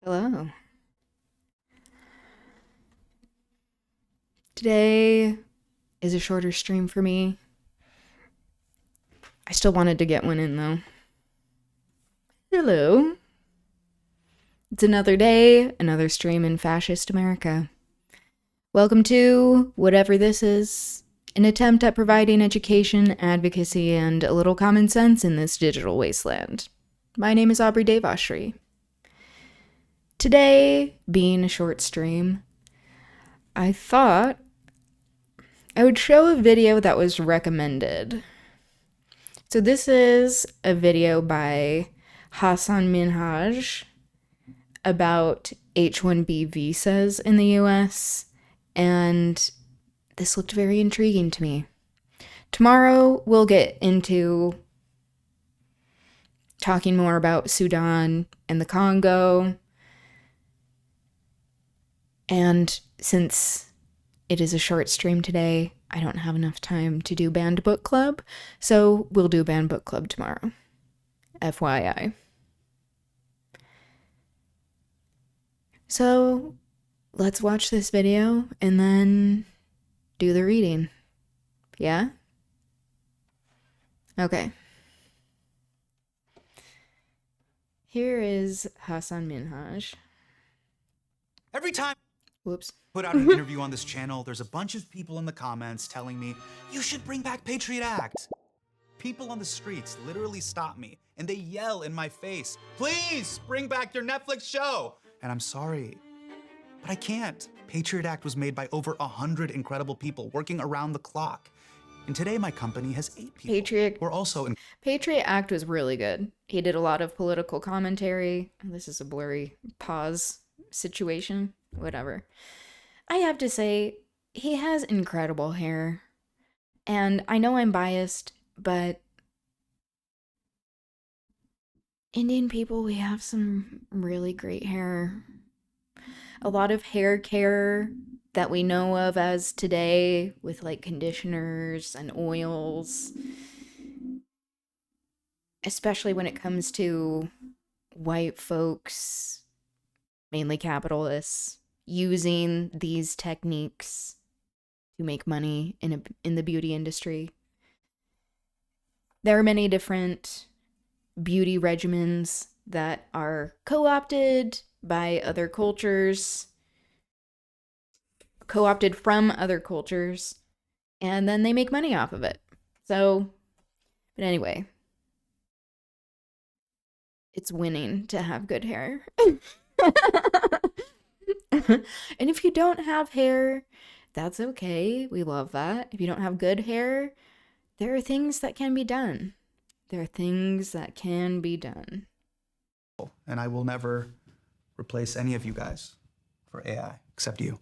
Hello. Today is a shorter stream for me. I still wanted to get one in though. Hello. It's another day, another stream in fascist America. Welcome to whatever this is, an attempt at providing education, advocacy, and a little common sense in this digital wasteland. My name is Aubri Devashrayee. Today, being a short stream, I thought I would show a video that was recommended. So this is a video by Hassan Minhaj about H-1B visas in the US, and this looked very intriguing to me. Tomorrow we'll get into talking more about Sudan and the Congo, and since it is a short stream today, I don't have enough time to do banned book club, so we'll do banned book club tomorrow. FYI. So let's watch this video and then do the reading. Yeah? Okay. Here is Hassan Minhaj. Every time Whoops. put out an interview on this channel, there's a bunch of people in the comments telling me, you should bring back Patriot Act. People on the streets literally stop me and they yell in my face, please bring back your Netflix show. And I'm sorry, but I can't. Patriot Act was made by over 100 incredible people working around the clock. And today my company has 8 people. We're also in Patriot Act was really good. He did a lot of political commentary. This is a blurry pause situation. Whatever. I have to say, he has incredible hair. And I know I'm biased, but Indian people, we have some really great hair. A lot of hair care that we know of as today, with like conditioners and oils, especially when it comes to white folks, mainly capitalists, using these techniques to make money in the beauty industry. There are many different beauty regimens that are co-opted by other cultures, co-opted from other cultures, and then they make money off of it. So, but anyway, it's winning to have good hair. And if you don't have hair, that's okay. We love that. If you don't have good hair, there are things that can be done. There are things that can be done. and I will never replace any of you guys for AI, except you.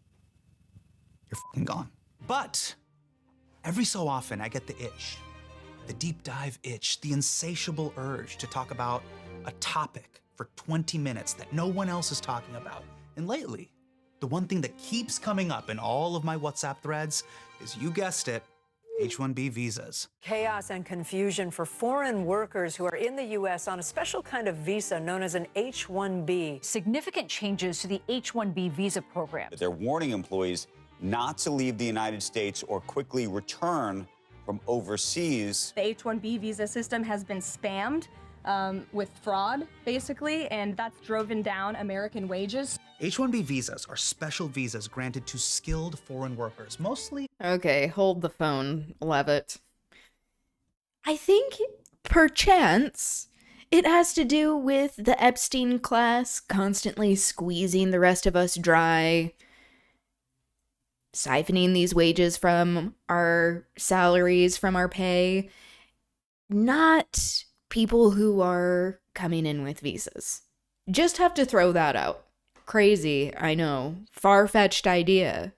You're fucking gone. But every so often I get the itch, the deep dive itch, the insatiable urge to talk about a topic for 20 minutes that no one else is talking about. And lately, the one thing that keeps coming up in all of my WhatsApp threads is, you guessed it, H-1B visas. Chaos and confusion for foreign workers who are in the U.S. on a special kind of visa known as an H-1B. Significant changes to the H-1B visa program. They're warning employees not to leave the United States or quickly return from overseas. The H-1B visa system has been spammed with fraud, basically, and that's driven down American wages. H-1B visas are special visas granted to skilled foreign workers, mostly. Okay, hold the phone, Levitt. I think, perchance, it has to do with the Epstein class constantly squeezing the rest of us dry, siphoning these wages from our salaries, from our pay. Not people who are coming in with visas. Just have to throw that out. Crazy, I know. Far-fetched idea.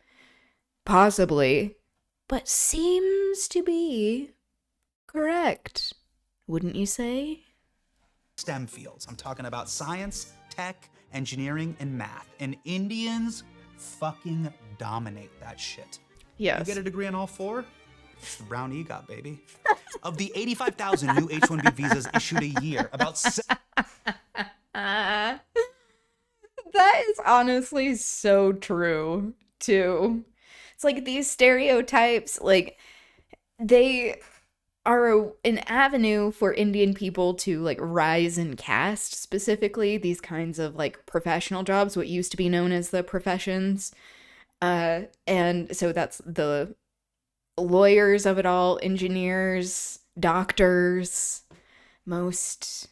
Possibly. But seems to be correct. Wouldn't you say? STEM fields. I'm talking about science, tech, engineering, and math. And Indians fucking dominate that shit. Yes. You get a degree in all 4? It's the brown EGOT, baby. Of the 85,000 new H-1B visas issued a year, about That It's honestly so true, too. It's like these stereotypes, like, they are an avenue for Indian people to like rise in caste, specifically these kinds of like professional jobs, what used to be known as the professions. And so that's the lawyers of it all, engineers, doctors. Most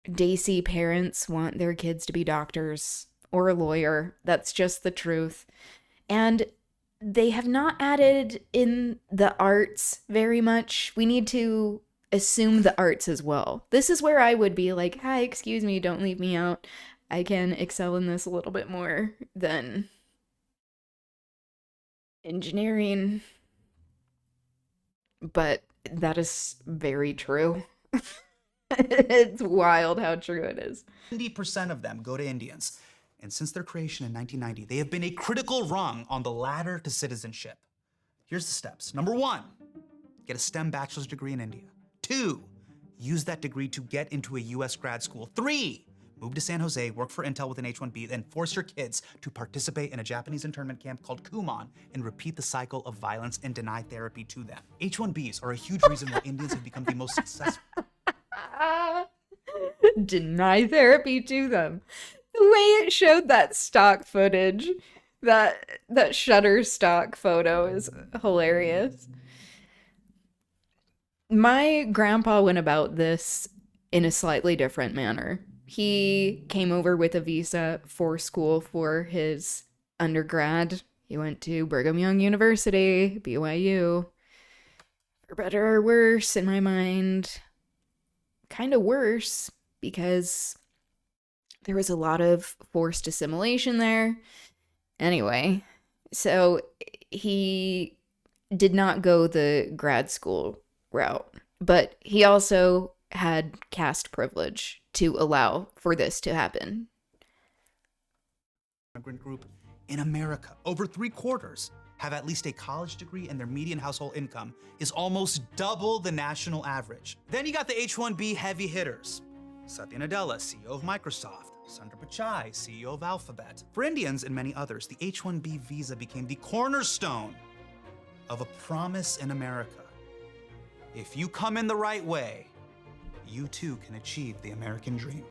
Desi parents want their kids to be doctors or a lawyer. That's just the truth. And they have not added in the arts very much. We need to assume the arts as well. This is where I would be like, hi, excuse me, don't leave me out. I can excel in this a little bit more than engineering. But that is very true. It's wild how true it is. 70% of them go to Indians. And since their creation in 1990, they have been a critical rung on the ladder to citizenship. Here's the steps. Number 1, get a STEM bachelor's degree in India. 2, use that degree to get into a US grad school. 3, move to San Jose, work for Intel with an H-1B, then force your kids to participate in a Japanese internment camp called Kumon and repeat the cycle of violence and deny therapy to them. H-1Bs are a huge reason why Indians have become the most successful. Deny therapy to them. The way it showed that stock footage, that Shutterstock photo is hilarious. My grandpa went about this in a slightly different manner. He came over with a visa for school for his undergrad. He went to Brigham Young University, BYU. For better or worse, in my mind, kind of worse because there was a lot of forced assimilation there. Anyway, so he did not go the grad school route, but he also had caste privilege to allow for this to happen. Immigrant group in America, over 3/4 have at least a college degree, and their median household income is almost double the national average. Then you got the H-1B heavy hitters. Satya Nadella, CEO of Microsoft. Sundar Pichai, CEO of Alphabet. For Indians and many others, the H-1B visa became the cornerstone of a promise in America. If you come in the right way, you too can achieve the American dream.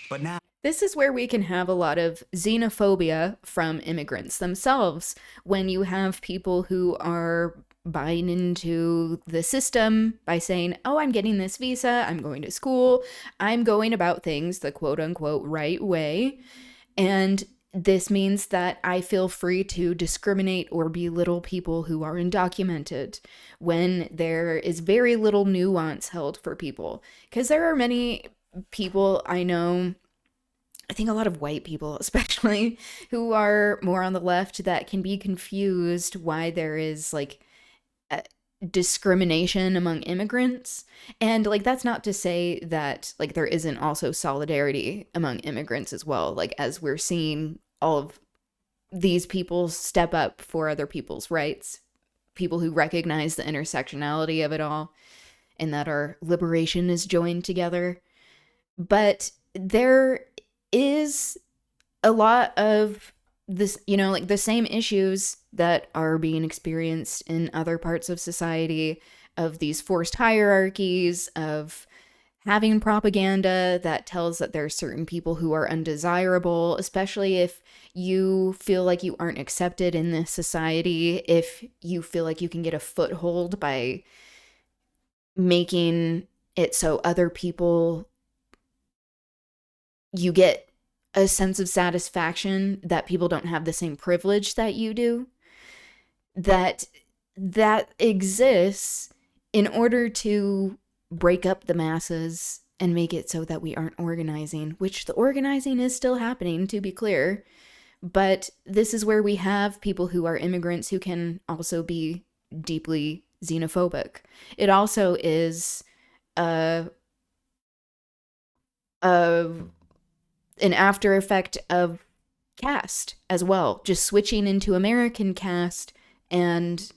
But now, this is where we can have a lot of xenophobia from immigrants themselves when you have people who are buying into the system by saying, oh, I'm getting this visa, I'm going to school, I'm going about things the quote unquote right way. And this means that I feel free to discriminate or belittle people who are undocumented when there is very little nuance held for people. Because there are many people I know, I think a lot of white people especially, who are more on the left that can be confused why there is like discrimination among immigrants. And like that's not to say that like there isn't also solidarity among immigrants as well, like as we're seeing all of these people step up for other people's rights, people who recognize the intersectionality of it all and that our liberation is joined together. But there is a lot of this, you know, like the same issues that are being experienced in other parts of society, of these forced hierarchies, of having propaganda that tells that there are certain people who are undesirable, especially if you feel like you aren't accepted in this society, if you feel like you can get a foothold by making it so other people, you get a sense of satisfaction that people don't have the same privilege that you do, that exists in order to break up the masses and make it so that we aren't organizing, which the organizing is still happening, to be clear. But this is where we have people who are immigrants who can also be deeply xenophobic. It also is an after effect of caste as well, just switching into American caste and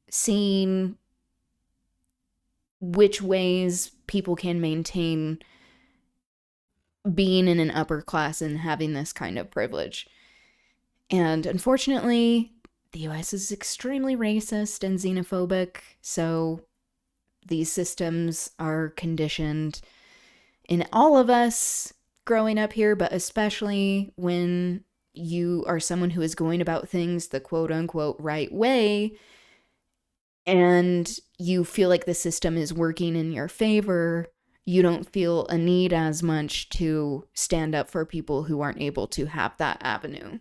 seeing which ways people can maintain being in an upper class and having this kind of privilege. And unfortunately, the US is extremely racist and xenophobic, so these systems are conditioned in all of us growing up here, but especially when you are someone who is going about things the quote-unquote right way, and you feel like the system is working in your favor, you don't feel a need as much to stand up for people who aren't able to have that avenue.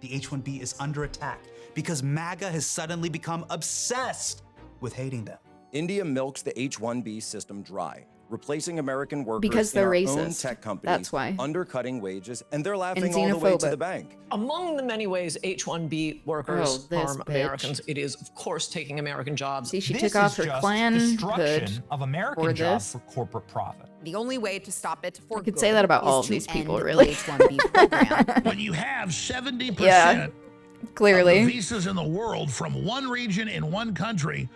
The H-1B is under attack because MAGA has suddenly become obsessed with hating them. India milks the H-1B system dry, replacing American workers Because in they're our own racist. tech companies, That's why. undercutting wages, and they're laughing And all the way to xenophobic. the bank. Among the many ways H-1B workers Oh, this harm bitch. Americans, it is, of course, taking American jobs. See, she This took off is her just Klan hood destruction of for American jobs this. for corporate profit. The only way to stop it for I could good say that about is all of to these people, end really. the H-1B program. When you have 70% Yeah, of the clearly. visas in the world from one region in one country,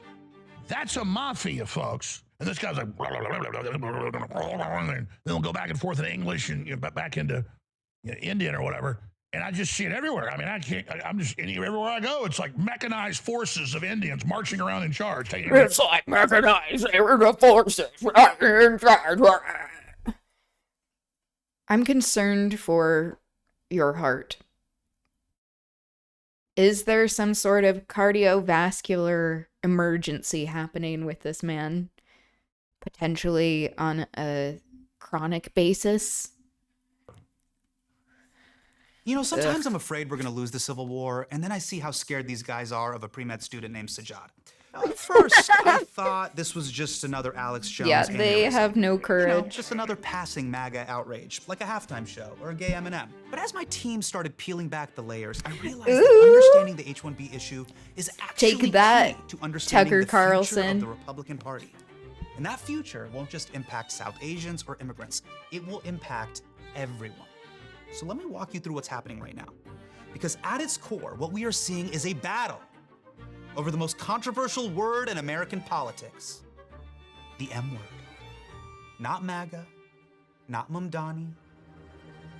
that's a mafia, folks. And this guy's like, and then they'll go back and forth in English and back into Indian or whatever. And I just see it everywhere. I mean, I'm just, everywhere I go, it's like mechanized forces of Indians marching around in charge. It's like mechanized forces in charge. I'm concerned for your heart. Is there some sort of cardiovascular emergency happening with this man? Potentially on a chronic basis? You know, sometimes I'm afraid we're going to lose the Civil War, and then I see how scared these guys are of a pre-med student named Sajjad. At first, I thought this was just another Alex Jones Yeah, they aneurysm. have no courage. Just another passing MAGA outrage, like a halftime show or a gay Eminem. But as my team started peeling back the layers, I realized that understanding the H-1B issue is actually Take that, key to understanding Tucker the future Carlson. of the Republican Party. And that future won't just impact South Asians or immigrants. It will impact everyone. So let me walk you through what's happening right now. Because at its core, what we are seeing is a battle over the most controversial word in American politics, the M word. Not MAGA, not Mamdani,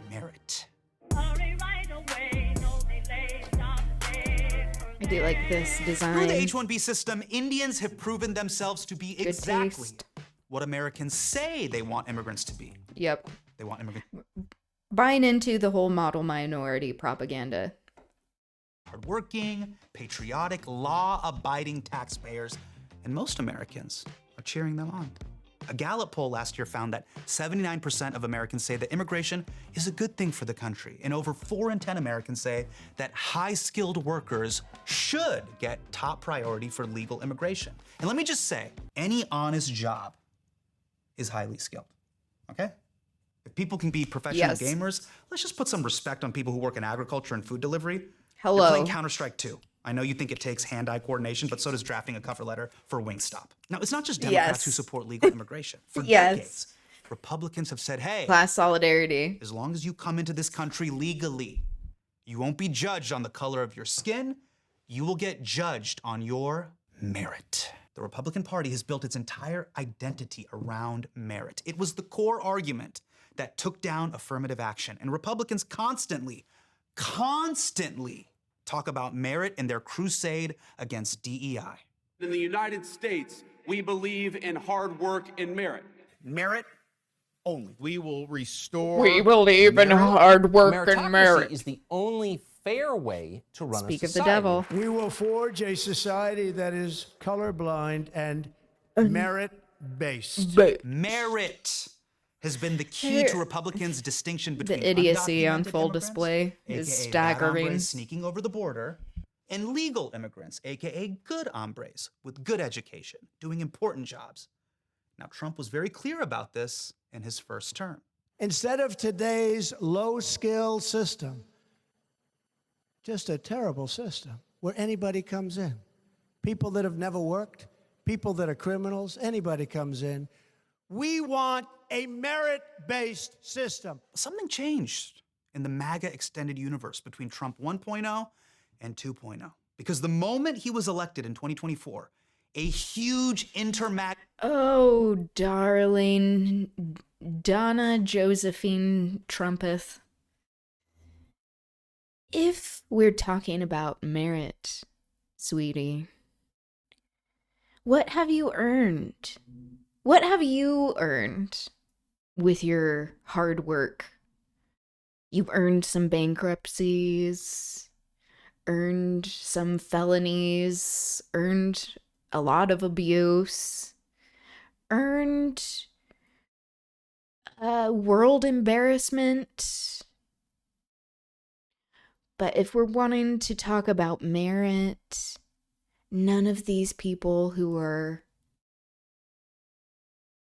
merit. I do like this design. Through the H-1B system, Indians have proven themselves to be Good exactly taste. what Americans say they want immigrants to be. Yep. They want immigrants Buying into the whole model minority propaganda. hardworking, patriotic, law-abiding taxpayers, and most Americans are cheering them on. A Gallup poll last year found that 79% of Americans say that immigration is a good thing for the country, and over 4 in 10 Americans say that high-skilled workers should get top priority for legal immigration. And let me just say, any honest job is highly skilled, okay? If people can be professional Yes. gamers, let's just put some respect on people who work in agriculture and food delivery. Hello. You're playing Counter-Strike 2. I know you think it takes hand-eye coordination, but so does drafting a cover letter for Wingstop. Now, it's not just Democrats who Yes. support legal immigration. For Yes. decades, Republicans have said, hey, Class solidarity. as long as you come into this country legally, you won't be judged on the color of your skin. You will get judged on your merit. The Republican Party has built its entire identity around merit. It was the core argument that took down affirmative action. And Republicans constantly talk about merit in their crusade against DEI. In the United States, we believe in hard work and merit. Merit only. We will restore. We believe in hard work and Meritocracy merit. is the only fair way to run Speak a of the society. devil. We will forge a society that is colorblind and merit-based. Merit has been the key to Republicans' distinction between The idiocy on undocumented full immigrants, display is aka bad staggering. hombres sneaking over the border, and legal immigrants, aka good hombres with good education, doing important jobs. Now, Trump was very clear about this in his first term. Instead of today's low-skill system, just a terrible system where anybody comes in. People that have never worked, people that are criminals, anybody comes in. We want a merit-based system. Something changed in the MAGA extended universe between Trump 1.0 and 2.0. Because the moment he was elected in 2024, a huge Oh, darling. Donna Josephine Trumpeth. If we're talking about merit, sweetie, what have you earned? What have you earned with your hard work? You've earned some bankruptcies, earned some felonies, earned a lot of abuse, earned world embarrassment. But if we're wanting to talk about merit, none of these people who are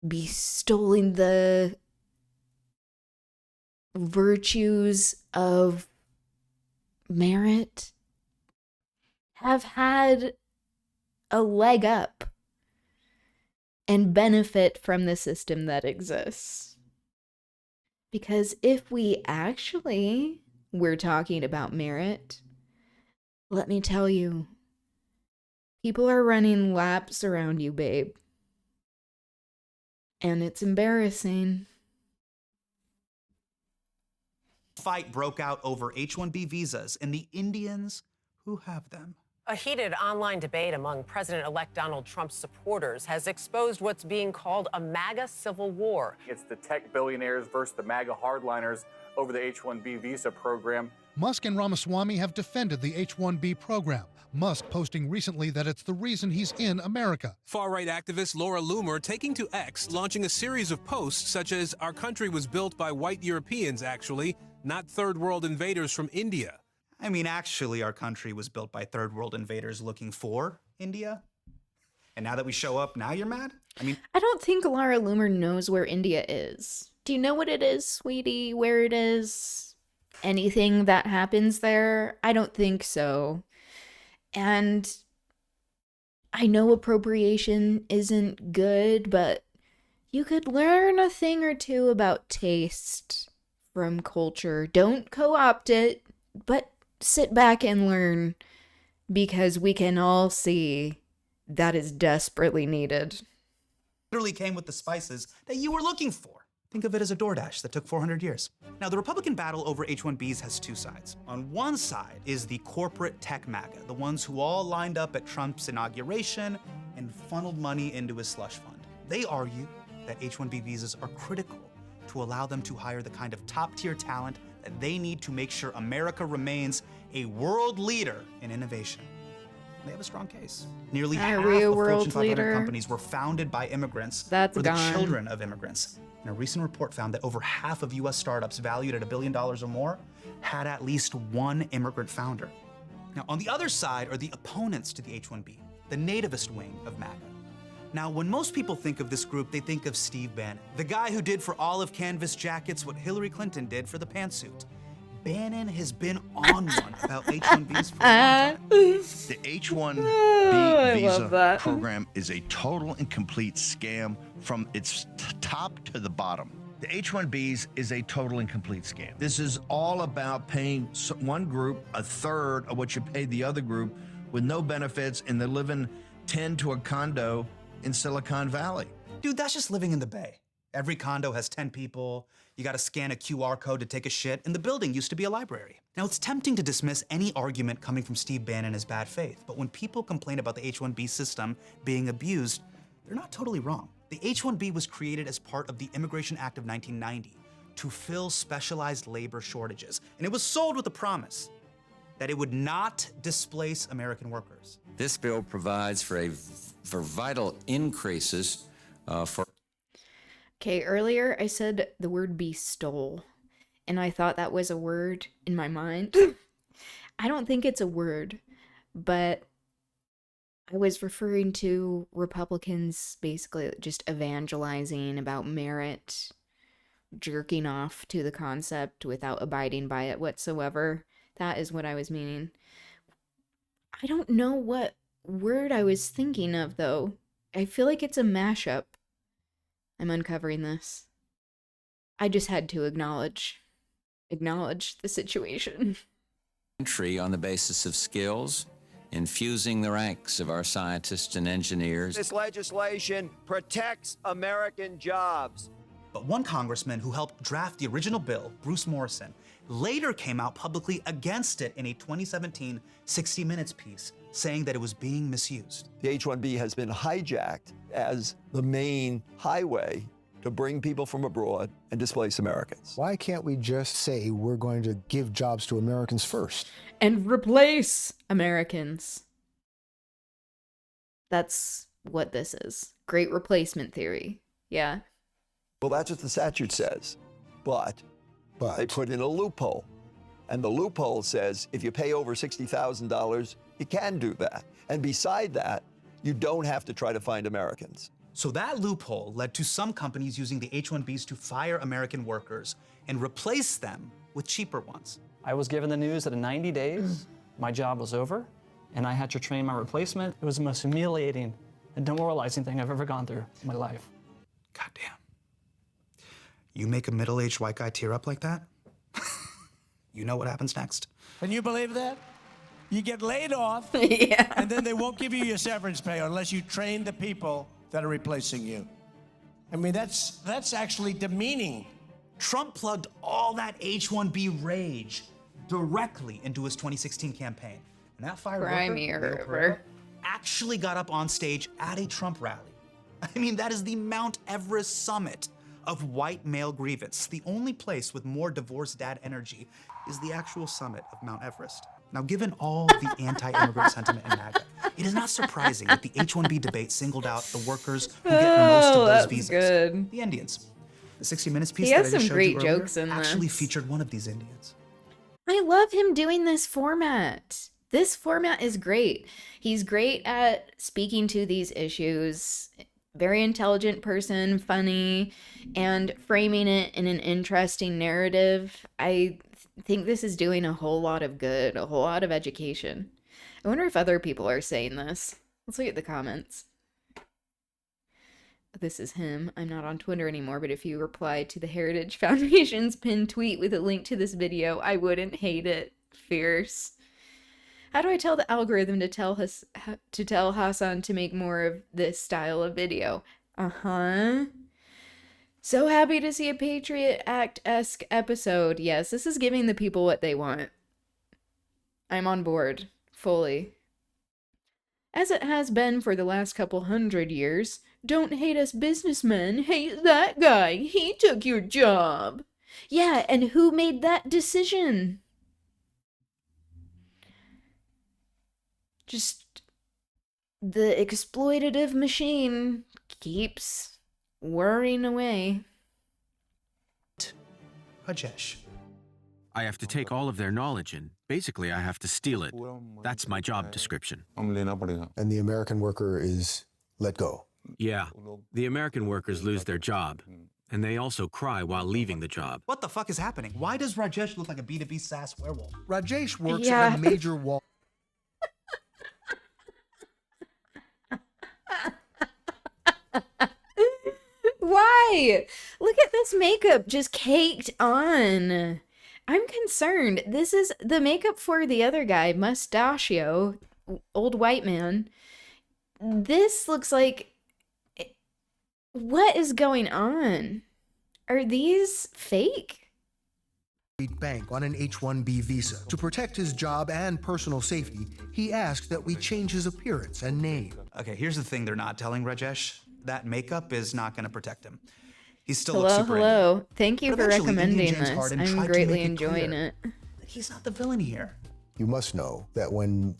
bestowing the virtues of merit have had a leg up and benefit from the system that exists. Because if we actually were talking about merit, let me tell you, people are running laps around you, babe. And it's embarrassing. fight broke out over H-1B visas and the Indians who have them. A heated online debate among President-elect Donald Trump's supporters has exposed what's being called a MAGA civil war. It's the tech billionaires versus the MAGA hardliners over the H-1B visa program. Musk and Ramaswamy have defended the H-1B program, Musk posting recently that it's the reason he's in America. Far-right activist Laura Loomer taking to X, launching a series of posts such as, "Our country was built by white Europeans, actually, not third-world invaders from India." I mean, actually, our country was built by third world invaders looking for India. And now that we show up, now you're mad? I don't think Laura Loomer knows where India is. Do you know what it is, sweetie? Where it is? Anything that happens there? I don't think so. And I know appropriation isn't good, but you could learn a thing or two about taste from culture. Don't co-opt it, but sit back and learn, because we can all see that is desperately needed. Literally came with the spices that you were looking for. Think of it as a DoorDash that took 400 years. Now, the Republican battle over H-1Bs has two sides. On one side is the corporate tech MAGA, the ones who all lined up at Trump's inauguration and funneled money into his slush fund. They argue that H-1B visas are critical to allow them to hire the kind of top-tier talent that they need to make sure America remains a world leader in innovation. They have a strong case. Nearly half of Fortune 500 companies were founded by immigrants That's or the gone. children of immigrants. And a recent report found that over half of US startups valued at $1 billion or more had at least one immigrant founder. Now, on the other side are the opponents to the H-1B, the nativist wing of MAGA. Now, when most people think of this group, they think of Steve Bannon, the guy who did for olive canvas jackets what Hillary Clinton did for the pantsuit. Bannon has been on one about H-1Bs for a long time. The H-1B I love visa that. program is a total and complete scam from its top to the bottom. The H-1Bs is a total and complete scam. This is all about paying one group a third of what you paid the other group with no benefits, and they're living 10 to a condo in Silicon Valley. Dude, that's just living in the Bay. Every condo has 10 people. You gotta scan a QR code to take a shit, and the building used to be a library. Now, it's tempting to dismiss any argument coming from Steve Bannon as bad faith, but when people complain about the H-1B system being abused, they're not totally wrong. The H-1B was created as part of the Immigration Act of 1990 to fill specialized labor shortages, and it was sold with the promise that it would not displace American workers. This bill provides for vital increases for. Okay, earlier I said the word bestole, and I thought that was a word in my mind. I don't think it's a word, but I was referring to Republicans basically just evangelizing about merit, jerking off to the concept without abiding by it whatsoever. That is what I was meaning. I don't know what word I was thinking of, though. I feel like it's a mashup. I'm uncovering this. I just had to acknowledge the situation. Entry on the basis of skills, infusing the ranks of our scientists and engineers. This legislation protects American jobs. But one congressman who helped draft the original bill, Bruce Morrison, later came out publicly against it in a 2017 60 Minutes piece, saying that it was being misused. The H-1B has been hijacked as the main highway to bring people from abroad and displace Americans. Why can't we just say we're going to give jobs to Americans first? And replace Americans. That's what this is. Great replacement theory. Yeah. Well, that's what the statute says. But they put in a loophole. And the loophole says if you pay over $60,000, you can do that. And beside that, you don't have to try to find Americans. So that loophole led to some companies using the H-1Bs to fire American workers and replace them with cheaper ones. I was given the news that in 90 days, my job was over, and I had to train my replacement. It was the most humiliating and demoralizing thing I've ever gone through in my life. Goddamn. You make a middle-aged white guy tear up like that? You know what happens next. Can you believe that? You get laid off, yeah. And then they won't give you your severance pay unless you train the people that are replacing you. I mean, that's actually demeaning. Trump plugged all that H-1B rage directly into his 2016 campaign. And that fired worker actually got up on stage at a Trump rally. I mean, that is the Mount Everest summit of white male grievance. The only place with more divorced dad energy is the actual summit of Mount Everest. Now, given all the anti-immigrant sentiment in MAGA, it is not surprising that the H-1B debate singled out the workers who get most of those visas. Good. The Indians. The 60 Minutes piece He that has I just some showed great you earlier jokes in actually this. featured one of these Indians. I love him doing this format. This format is great. He's great at speaking to these issues. Very intelligent person, funny, and framing it in an interesting narrative. I think this is doing a whole lot of good, a whole lot of education. I wonder if other people are saying this. Let's look at the comments. This is him. I'm not on Twitter anymore, but if you reply to the Heritage Foundation's pinned tweet with a link to this video, I wouldn't hate it. Fierce. How do I tell the algorithm to tell Hassan to make more of this style of video? So happy to see a Patriot Act-esque episode. Yes, this is giving the people what they want. I'm on board, fully. As it has been for the last couple 100 years, don't hate us businessmen, hate that guy. He took your job. Yeah, and who made that decision? Just the exploitative machine keeps whirring away. Rajesh. I have to take all of their knowledge and basically I have to steal it. That's my job description. And the American worker is let go. Yeah, the American workers lose their job, and they also cry while leaving the job. What the fuck is happening? Why does Rajesh look like a B2B SaaS werewolf? Rajesh works Yeah. at a major wall. Why? Look at this makeup just caked on. I'm concerned. This is the makeup for the other guy, Mustachio, old white man. This looks like... What is going on? Are these fake? Bank on an H-1B visa. To protect his job and personal safety, he asked that we change his appearance and name. Okay, here's the thing they're not telling Rajesh. That makeup is not going to protect him. He still Hello, looks super hello. Indian. Thank you But for eventually, Indian recommending James this. Harden I'm tried to greatly make it enjoying clear it. that he's not the villain here. You must know that when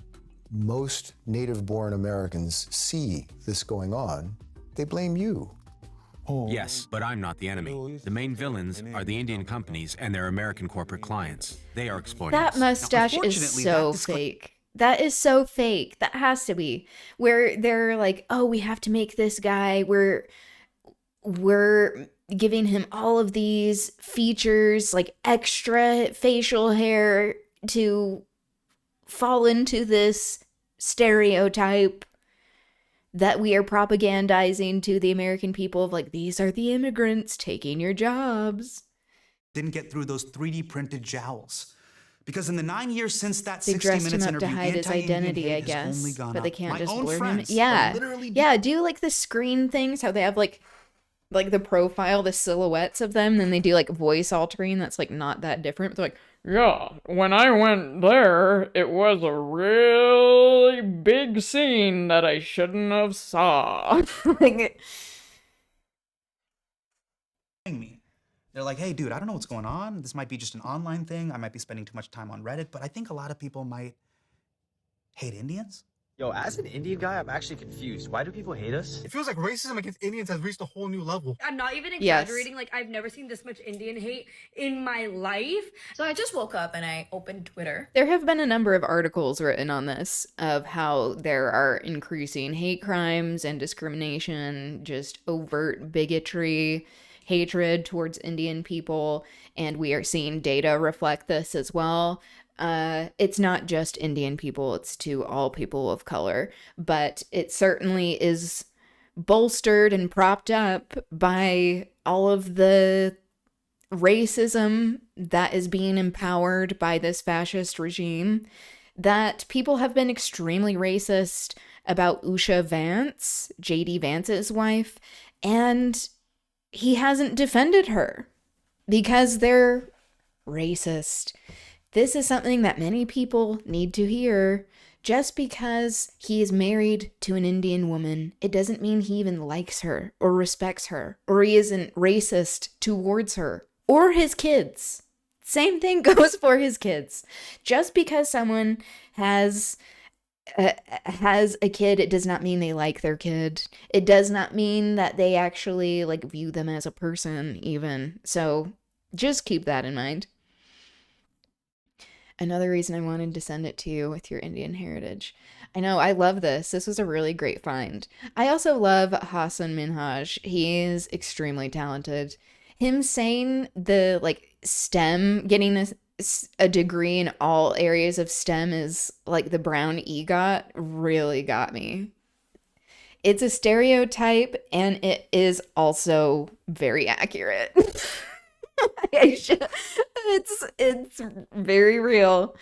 most native-born Americans see this going on, they blame you. Yes, but I'm not the enemy. The main villains are the Indian companies and their American corporate clients. They are exploiting That us. mustache is unfortunately, so that fake. That is so fake. That has to be. Where they're like, oh, we have to make this guy. We're giving him all of these features, like extra facial hair to fall into this stereotype that we are propagandizing to the American people of like, these are the immigrants taking your jobs. Didn't get through those 3D printed jowls. Because in the 9 years since that They 60 dressed him Minutes up to interview, hide his anti-Indian identity, I hate has only guess. gone But they up. can't My just own blur him. friends are Yeah. literally Yeah, do like the screen things, how they have like the profile, the silhouettes of them, then they do like voice altering that's like not that different. They're like, yeah, when I went there, it was a really big scene that I shouldn't have saw. Like, me. They're like, hey, dude, I don't know what's going on. This might be just an online thing. I might be spending too much time on Reddit, but I think a lot of people might hate Indians. Yo, as an Indian guy, I'm actually confused. Why do people hate us? It feels like racism against Indians has reached a whole new level. I'm not even Yes. exaggerating. Like, I've never seen this much Indian hate in my life. So I just woke up and I opened Twitter. there have been a number of articles written on this of how there are increasing hate crimes and discrimination, just overt bigotry, hatred towards Indian people, and we are seeing data reflect this as well. It's not just Indian people, it's to all people of color, but it certainly is bolstered and propped up by all of the racism that is being empowered by this fascist regime, that people have been extremely racist about Usha Vance, JD Vance's wife, and he hasn't defended her because they're racist. This is something that many people need to hear. Just because he is married to an Indian woman, it doesn't mean he even likes her or respects her or he isn't racist towards her or his kids. Same thing goes for his kids. Just because someone has a kid, it does not mean they like their kid. It does not mean that they actually like view them as a person even. So just keep that in mind. Another reason I wanted to send it to you with your Indian heritage. I know, I love this. This was a really great find. I also love Hassan Minhaj. He is extremely talented. Him saying the like STEM, getting a degree in all areas of STEM is like the brown EGOT really got me. It's a stereotype and it is also very accurate. It's very real.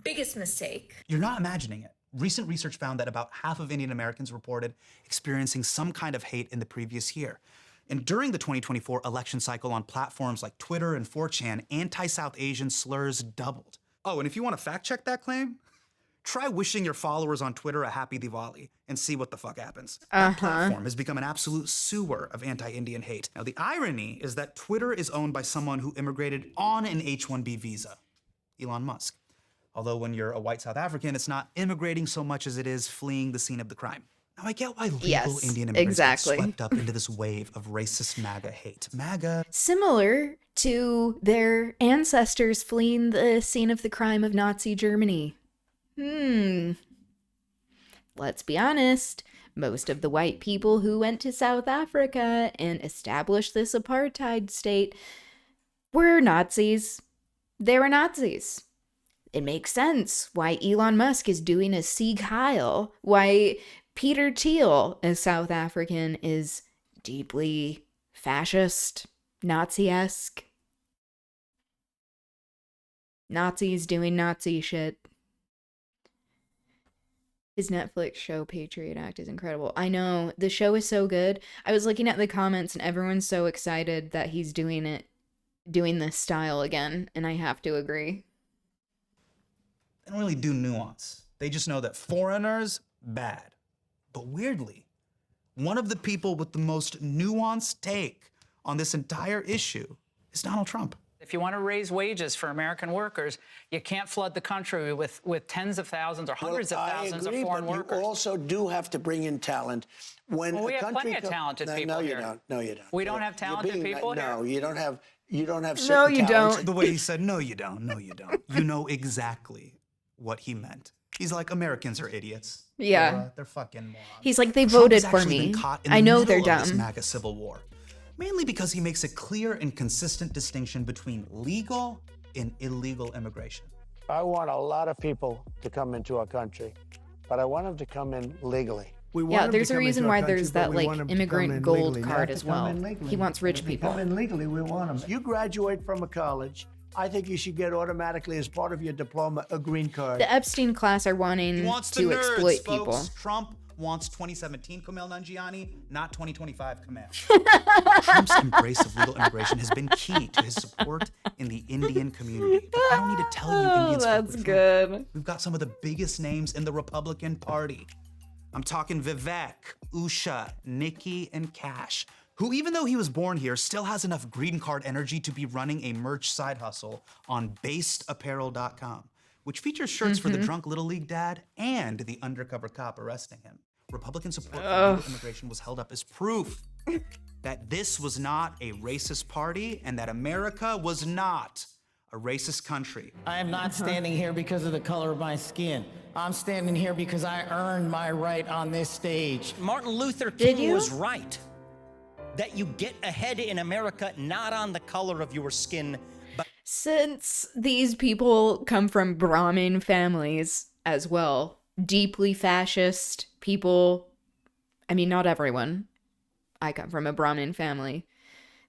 Biggest mistake. You're not imagining it. Recent research found that about half of Indian Americans reported experiencing some kind of hate in the previous year. And during the 2024 election cycle on platforms like Twitter and 4chan, anti-South Asian slurs doubled. Oh, and if you want to fact check that claim, try wishing your followers on Twitter a happy Diwali and see what the fuck happens. That platform has become an absolute sewer of anti-Indian hate. Now, the irony is that Twitter is owned by someone who immigrated on an H-1B visa, Elon Musk. Although when you're a white South African, it's not immigrating so much as it is fleeing the scene of the crime. Now, I get why legal Indian immigrants get swept up into this wave of racist MAGA hate. MAGA. Similar to their ancestors fleeing the scene of the crime of Nazi Germany. Let's be honest. Most of the white people who went to South Africa and established this apartheid state were Nazis. They were Nazis. It makes sense why Elon Musk is doing a Sieg Heil, why Peter Thiel, a South African, is deeply fascist, Nazi-esque. Nazis doing Nazi shit. His Netflix show, Patriot Act, is incredible. I know, the show is so good. I was looking at the comments and everyone's so excited that he's doing this style again, and I have to agree. They don't really do nuance. They just know that foreigners, bad. But weirdly, one of the people with the most nuanced take on this entire issue is Donald Trump. If you want to raise wages for American workers, you can't flood the country with tens of thousands or hundreds of thousands of foreign workers. You also do have to bring in talent. When we a have country plenty of talented people no, you here. don't. No, you don't. We don't have talented people here? No, you don't have. You don't have. No, certain you talents. don't. The way he said, no, you don't. No, you don't. You know exactly what he meant. He's like, Americans are idiots. Yeah. They're fucking morons. He's like, they Trump voted has for actually me. been caught in I the know they're middle of this dumb. MAGA civil war. Mainly because he makes a clear and consistent distinction between legal and illegal immigration. I want a lot of people to come into our country, but I want them to come in legally. Yeah, there's a reason why there's that like immigrant gold card as well. He wants rich people. Come in legally, we want them. You graduate from a college, I think you should get automatically, as part of your diploma, a green card. The Epstein class are wanting He wants the to nerds, exploit folks. people. Trump wants 2017 Kumail Nanjiani, not 2025 Kumail. Trump's embrace of legal immigration has been key to his support in the Indian community. But I don't need to tell you Indians vote That's with Trump. good. We've got some of the biggest names in the Republican Party. I'm talking Vivek, Usha, Nikki, and Cash, who, even though he was born here, still has enough green card energy to be running a merch side hustle on basedapparel.com, which features shirts for the drunk Little League dad and the undercover cop arresting him. Republican support for legal immigration was held up as proof that this was not a racist party and that America was not a racist country. I am not standing here because of the color of my skin. I'm standing here because I earned my right on this stage. Martin Luther King was right that you get ahead in America not on the color of your skin, but Since these people come from Brahmin families as well, deeply fascist people, I mean, not everyone. I come from a Brahmin family.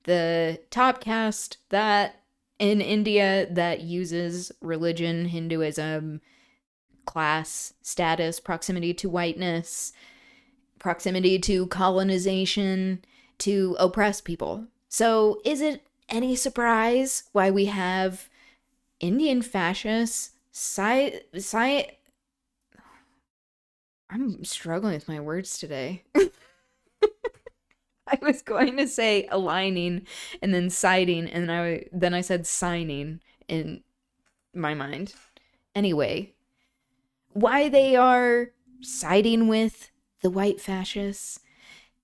The top caste that in India that uses religion, Hinduism, class, status, proximity to whiteness, proximity to colonization, to oppress people. So is it any surprise why we have Indian fascists, I'm struggling with my words today. I was going to say aligning and then siding, and then I said signing in my mind. Anyway, why they are siding with the white fascists,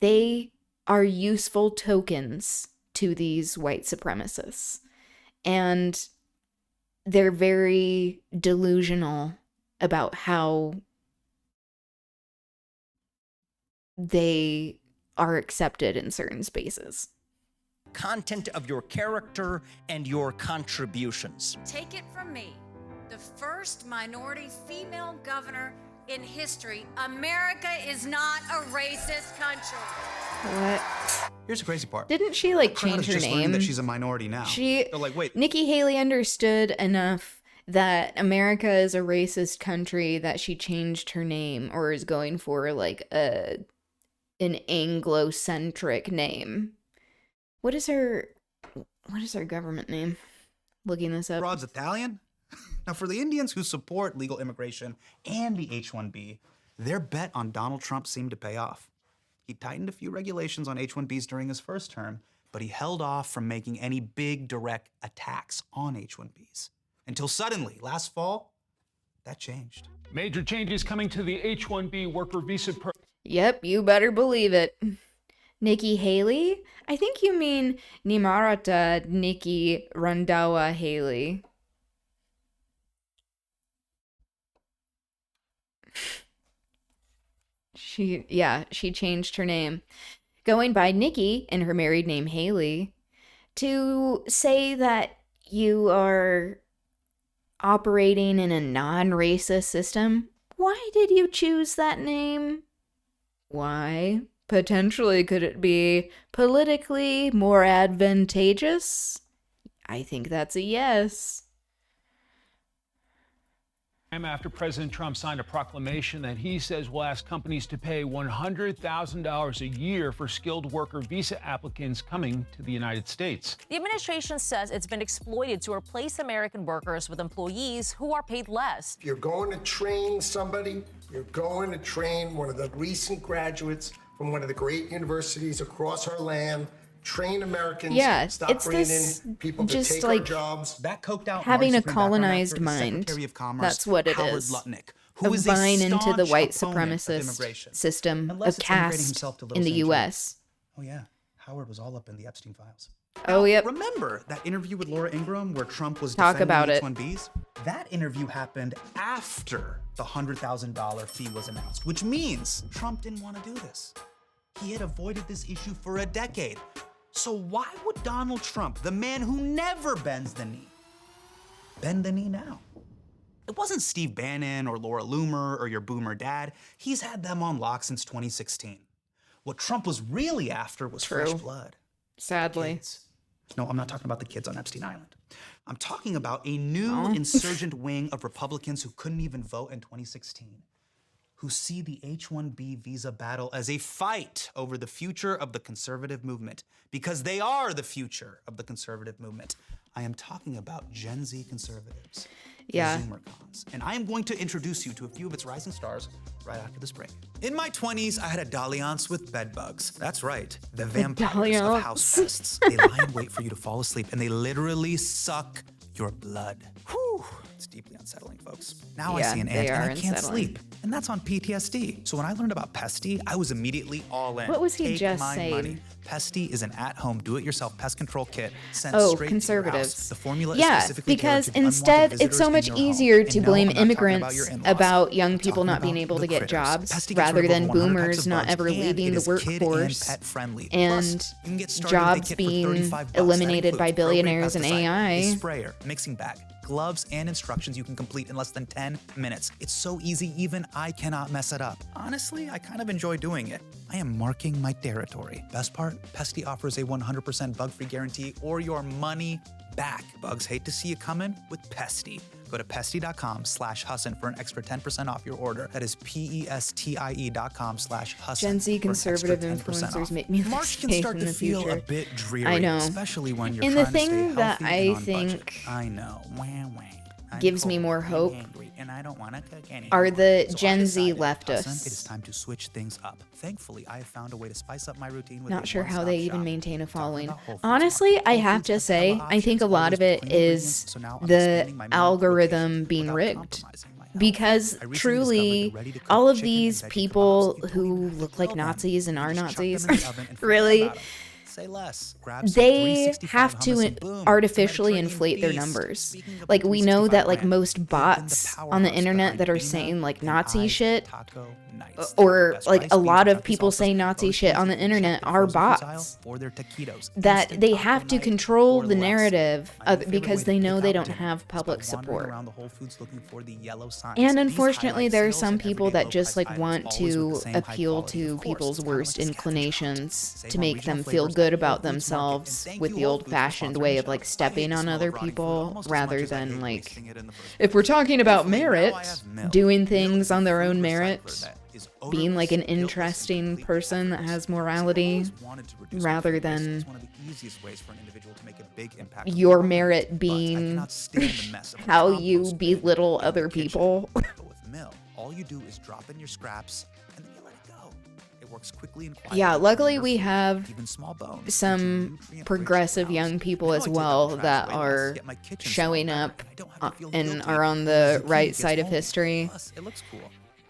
they are useful tokens to these white supremacists. And they're very delusional about how they are accepted in certain spaces. content of your character and your contributions. Take it from me, the first minority female governor in history, America is not a racist country. What? Here's the crazy part. Didn't she like Crowd change is her just learning name? that she's a minority now. They're like, wait. Nikki Haley understood enough that America is a racist country that she changed her name, or is going for like an Anglo-centric name. What is her government name? Looking this up. Broad's Italian? Now, for the Indians who support legal immigration and the H-1B, their bet on Donald Trump seemed to pay off. He tightened a few regulations on H-1Bs during his first term, but he held off from making any big direct attacks on H-1Bs. Until suddenly, last fall, that changed. Major changes coming to the H-1B worker visa program. Yep, you better believe it. Nikki Haley? I think you mean Nimarata Nikki Randawa Haley. She changed her name, going by Nikki in her married name Haley, to say that you are operating in a non-racist system. Why did you choose that name? Why? Potentially, could it be politically more advantageous? I think that's a yes. After President Trump signed a proclamation that he says will ask companies to pay $100,000 a year for skilled worker visa applicants coming to the United States. The administration says it's been exploited to replace American workers with employees who are paid less. If you're going to train somebody, you're going to train one of the recent graduates from one of the great universities across our land. Train Americans. Yeah, stop it's bringing this in people to just take like our jobs. That coked out having a March Supreme background colonized actor, mind. Secretary of Commerce, That's what it Howard is. Lutnick, who Of is buying a into the staunch white opponent of supremacist immigration. system Unless of it's immigrating caste himself to Little in the St. James. U.S. Oh yeah, Howard was all up in the Epstein files. Oh, yep. Remember that interview with Laura Ingraham where Trump was Talk defending about the it. H-1Bs? That interview happened after the $100,000 fee was announced, which means Trump didn't want to do this. He had avoided this issue for a decade. So why would Donald Trump, the man who never bends the knee, bend the knee now? It wasn't Steve Bannon or Laura Loomer or your boomer dad. He's had them on lock since 2016. What Trump was really after was fresh blood. Sadly. Kids. No, I'm not talking about the kids on Epstein Island. I'm talking about a new insurgent wing of Republicans who couldn't even vote in 2016, who see the H-1B visa battle as a fight over the future of the conservative movement, because they are the future of the conservative movement. I am talking about Gen Z conservatives, Yeah. the Zoomercons, and I am going to introduce you to a few of its rising stars right after this break. In my 20s, I had a dalliance with bedbugs. That's right, the vampires of house pests. They lie in wait for you to fall asleep, and they literally suck your blood. Whew, it's deeply unsettling, folks. Now I Yeah, see an they ant and are I can't unsettling. sleep, and that's on PTSD. So when I learned about Pesty, I was immediately all in. What was he Take just my saying? money. Pesty is an at-home, do-it-yourself pest control kit sent Oh, straight to your conservatives. house. The formula is Yeah, specifically because tailored to unwanted instead it's visitors so in much your home. easier And to no, blame I'm not talking about immigrants your in-laws. about young I'm people talking not being about able the to get critters. jobs Pesty gets rather rid of than over 100 types boomers of not bugs, ever and leaving it the is kid and workforce pet friendly. and Plus, you can get started with a jobs kit for being $35. That eliminated by includes pro-grade billionaires and pesticide, a AI. sprayer, mixing bag, gloves, and instructions you can complete in less than 10 minutes. It's so easy, even I cannot mess it up. Honestly, I kind of enjoy doing it. I am marking my territory. Best part, Pesty offers a 100% bug-free guarantee or your money back. Bugs hate to see you coming with Pesty. Go to pesty.com/Hussin for an extra 10% off your order. That is pestie.com/Hussin. Gen Z for an extra conservative 10% influencers off. make me March can safe start in to the feel future. a bit dreary, I know. especially when you're And trying the to stay thing that healthy I and on think budget. I know. Wah, wah. I'm gives me cold, more I'm hope angry, and I don't want to cook anymore. are the So I Gen Z decided, Hussin, leftists. it is time to switch things up. Thankfully, I have found a way to spice up my routine with Not a sure how one-stop they even shop. maintain a following. about Whole Foods Honestly, Market. I Whole have Foods to has say, hella I think a options, lot of always it with clean is ingredients, so now I'm the expanding my meal algorithm being without rigged. compromising my health. Because I recently truly, discovered the ready-to-cook all of chicken and these veggie people kebabs. You don't who even have to look like grill them. Nazis and You are just chuck them Nazis, in the oven and forget really, about 'em. Say less. Grab some they 365 have hummus to and boom, artificially Mediterranean inflate their feast. numbers. Speaking of Like, the we know that 365 like brand, most they've been the bots on the powerhouse internet that are behind saying Bina like and Nazi I's shit, Taco Nights. or Best like price a being lot of Kentucky people salsa, say Nazi always shit on the easy to internet check are their frozen food bots. aisle or their taquitos. That Instant they taco have to night control or the less. narrative My new favorite because way they to know pick they out don't dinner have is by public wandering support. around the Whole Foods looking for the yellow signs. And These unfortunately, highlight there are sales some and people everyday that just low-priced like items, want always with to the same high appeal quality. to Of course, people's it's kinda worst like a scavenger hunt. inclinations Save to on make regional them feel flavors good at Whole about Foods Market. themselves And thank with you, the Whole Foods, for old-fashioned sponsoring way the of show. like I hate stepping the on smell other of rotting food people almost as much rather as I than hate like, wasting it in the first if we're place. talking about Thankfully, now merit, I have Milk. doing Milk things is a on their food own recycler merit, that is being like an odorless, guiltless, and interesting completely person that effortless. has See, I've morality always wanted to reduce my rather food waste. than It's one of the easiest ways for an individual to make a big impact on the your environment. merit But I being cannot stand the mess of a how you compost bin belittle in the other kitchen. people. But with Mill, all you do is drop in your scraps and then you let it go. It works quickly and quietly. Yeah, turning luckily your we food, have even small bones, some into nutrient-rich progressive browns. young people Now as I take out well the trash that way less, are get my kitchen showing smell up better, and I don't have to feel and guilty are on when the zucchini right gets side of moldy. history. Plus, it looks cool.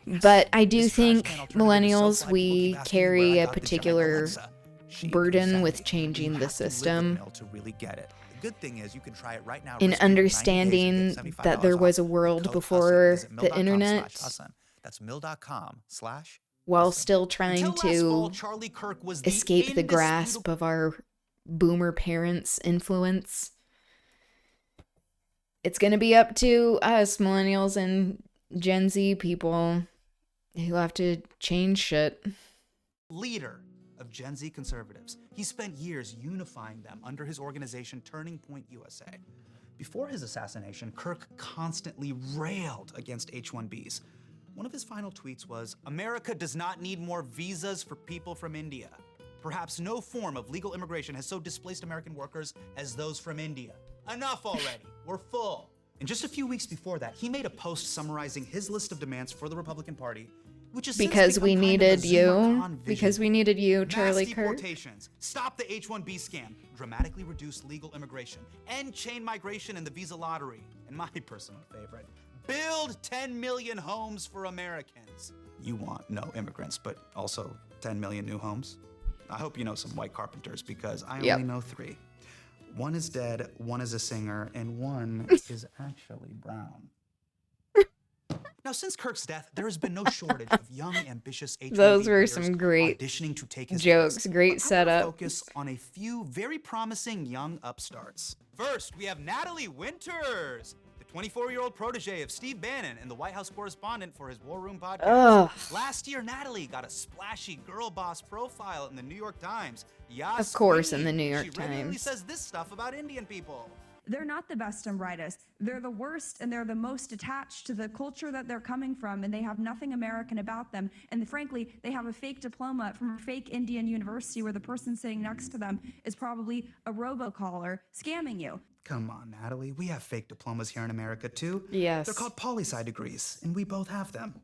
But I do This trash think can alternative is so millennials, fly, people we keep asking me carry where I a got the giant particular Alexa. She burden sent with me. changing You the have to live with system Mill to really get it. The good thing is you can try it right now. in risk-free for 90 days and understanding get $75 that there was a off. world Code before Hussin. Visit the mill.com/Hussin. internet That's mill.com/. while still trying Until last fall, to Charlie Kirk was escape the grasp of our boomer parents' influence. It's going to be up to us, millennials and Gen Z people, who have to change shit. Leader of Gen Z conservatives. He spent years unifying them under his organization Turning Point USA. Before his assassination, Kirk constantly railed against H-1Bs. One of his final tweets was, "America does not need more visas for people from India. Perhaps no form of legal immigration has so displaced American workers as those from India. Enough already, we're full." And just a few weeks before that, he made a post summarizing his list of demands for the Republican Party, which is Because we needed you. Because we needed you, Charlie Mass Kirk. deportations, stop the H-1B scam, dramatically reduce legal immigration, end chain migration and the visa lottery, and my personal favorite, build 10 million homes for Americans. You want no immigrants, but also 10 million new homes? I hope you know some white carpenters because I only know 3. One is dead, one is a singer, and one is actually brown. Now, since Kirk's death, there has been no shortage of young, ambitious H-1B Those were leaders some great auditioning to take his jokes, place. great I wanna setup. Focus on a few very promising young upstarts. First, we have Natalie Winters, the 24-year-old protege of Steve Bannon and the White House correspondent for his War Room podcast. Ugh. Last year, Natalie got a splashy girl boss profile in the New York Times. Of course, in the New York She regularly Times. says this stuff about Indian people. They're not the best and brightest. They're the worst, and they're the most attached to the culture that they're coming from, and they have nothing American about them. And frankly, they have a fake diploma from a fake Indian university where the person sitting next to them is probably a robocaller scamming you. Come on, Natalie. We have fake diplomas here in America, too. Yes. They're called poli-sci degrees, and we both have them.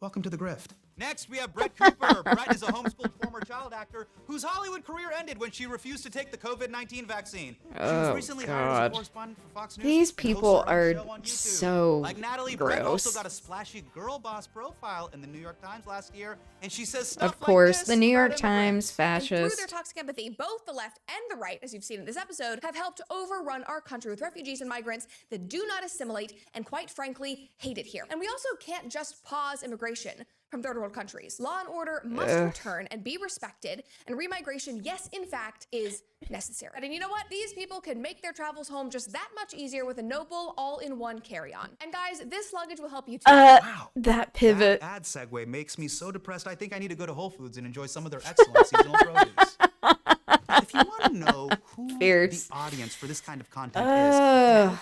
Welcome to the grift. Next, we have Brett Cooper. Brett is a homeschooled former child actor whose Hollywood career ended when she refused to take the COVID-19 vaccine. She was recently hired as a correspondent for Fox News. These people are YouTube. so Like Natalie, Brett also gross. got a splashy girl boss profile in the New York Times last year, and she says stuff Of course, like this the New York about Times, And through their fascist. toxic empathy, both the left and the right, as you've seen in this episode, have helped overrun our country with refugees and migrants that do not assimilate and, quite frankly, hate it here. And we also can't just pause immigration from third world countries. Law and order must return and be respected, and remigration, yes, in fact, is necessary. And you know what? These people can make their travels home just that much easier with a noble all-in-one carry-on. And guys, this luggage will help you too. That pivot. That ad segue makes me so depressed. I think I need to go to Whole Foods and enjoy some of their excellent seasonal produce. If you want to know who the audience for this kind of content is,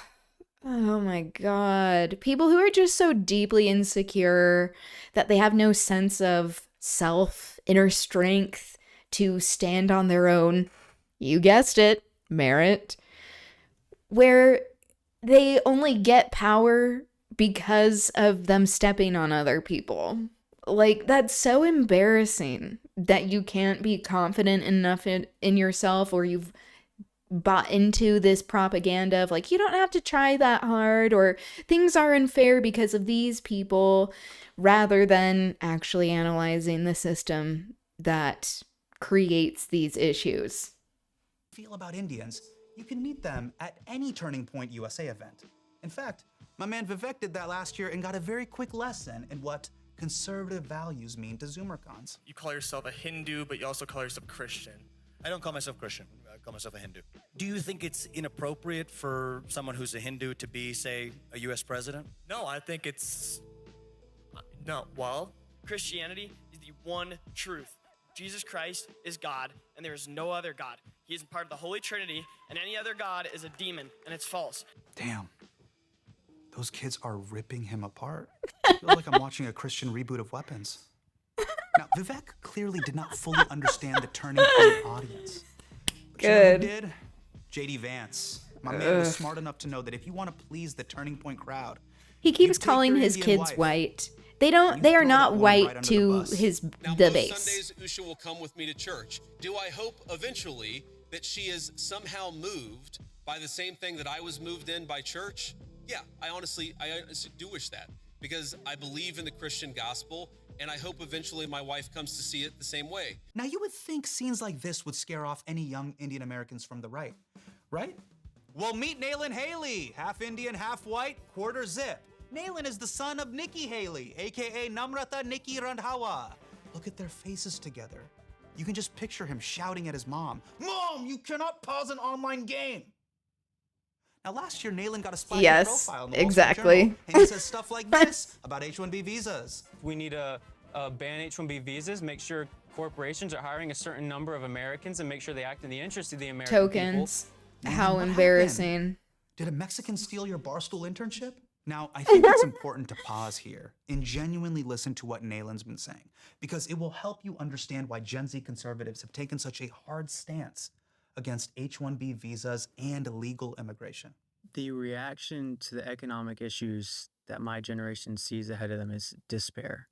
Oh my god. People who are just so deeply insecure that they have no sense of self, inner strength to stand on their own, you guessed it, merit, where they only get power because of them stepping on other people. Like, that's so embarrassing that you can't be confident enough in yourself, or you've bought into this propaganda of like, you don't have to try that hard, or things are unfair because of these people, rather than actually analyzing the system that creates these issues. feel about Indians, you can meet them at any Turning Point USA event. In fact, my man Vivek did that last year and got a very quick lesson in what conservative values mean to Zoomercons. You call yourself a Hindu, but you also call yourself Christian. I don't call myself Christian. I call myself a Hindu. Do you think it's inappropriate for someone who's a Hindu to be, say, a U.S. president? No, I think it's... No, well, Christianity is the one truth. Jesus Christ is God, and there is no other God. He is part of the Holy Trinity, and any other God is a demon, and it's false. Damn. Those kids are ripping him apart. I feel like I'm watching a Christian reboot of Weapons. Now, Vivek clearly did not fully understand the Turning Point audience. But you know who Good. did? J.D. Vance. My man was smart enough to know that if you want to please the Turning Point crowd, He keeps take calling your his Indian kids wife. white. They are not woman white right under to the bus. his Now, the most base. Sundays, Usha will come with me to church. Do I hope eventually that she is somehow moved by the same thing that I was moved in by church? Yeah, I honestly do wish that, because I believe in the Christian gospel, and I hope eventually my wife comes to see it the same way. Now, you would think scenes like this would scare off any young Indian Americans from the right, right? Well, meet Nayland Haley, half Indian, half white, quarter zip. Nayland is the son of Nikki Haley, aka Namrata Nikki Randhawa. Look at their faces together. You can just picture him shouting at his mom, "Mom, you cannot pause an online game." Now, last year, Nayland got a splashy Yes, profile in the Wall Street exactly. Journal, and he says stuff like this about H-1B visas. We need to ban H-1B visas, make sure corporations are hiring a certain number of Americans, and make sure they act in the interest of the American Tokens. people. How What embarrassing. happened? Did a Mexican steal your Barstool internship? Now, I think it's important to pause here and genuinely listen to what Nayland's been saying, because it will help you understand why Gen Z conservatives have taken such a hard stance against H-1B visas and illegal immigration. The reaction to the economic issues that my generation sees ahead of them is despair,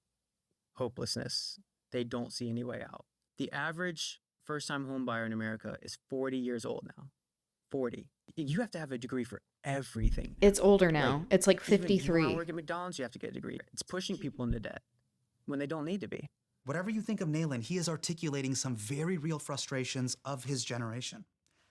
hopelessness. They don't see any way out. The average first-time home buyer in America is 40 years old now. 40. You have to have a degree for everything. It's older now. It's like even if you 53. want to work at McDonald's, you have to get a degree. It's pushing people into debt when they don't need to be. Whatever you think of Nayland, he is articulating some very real frustrations of his generation.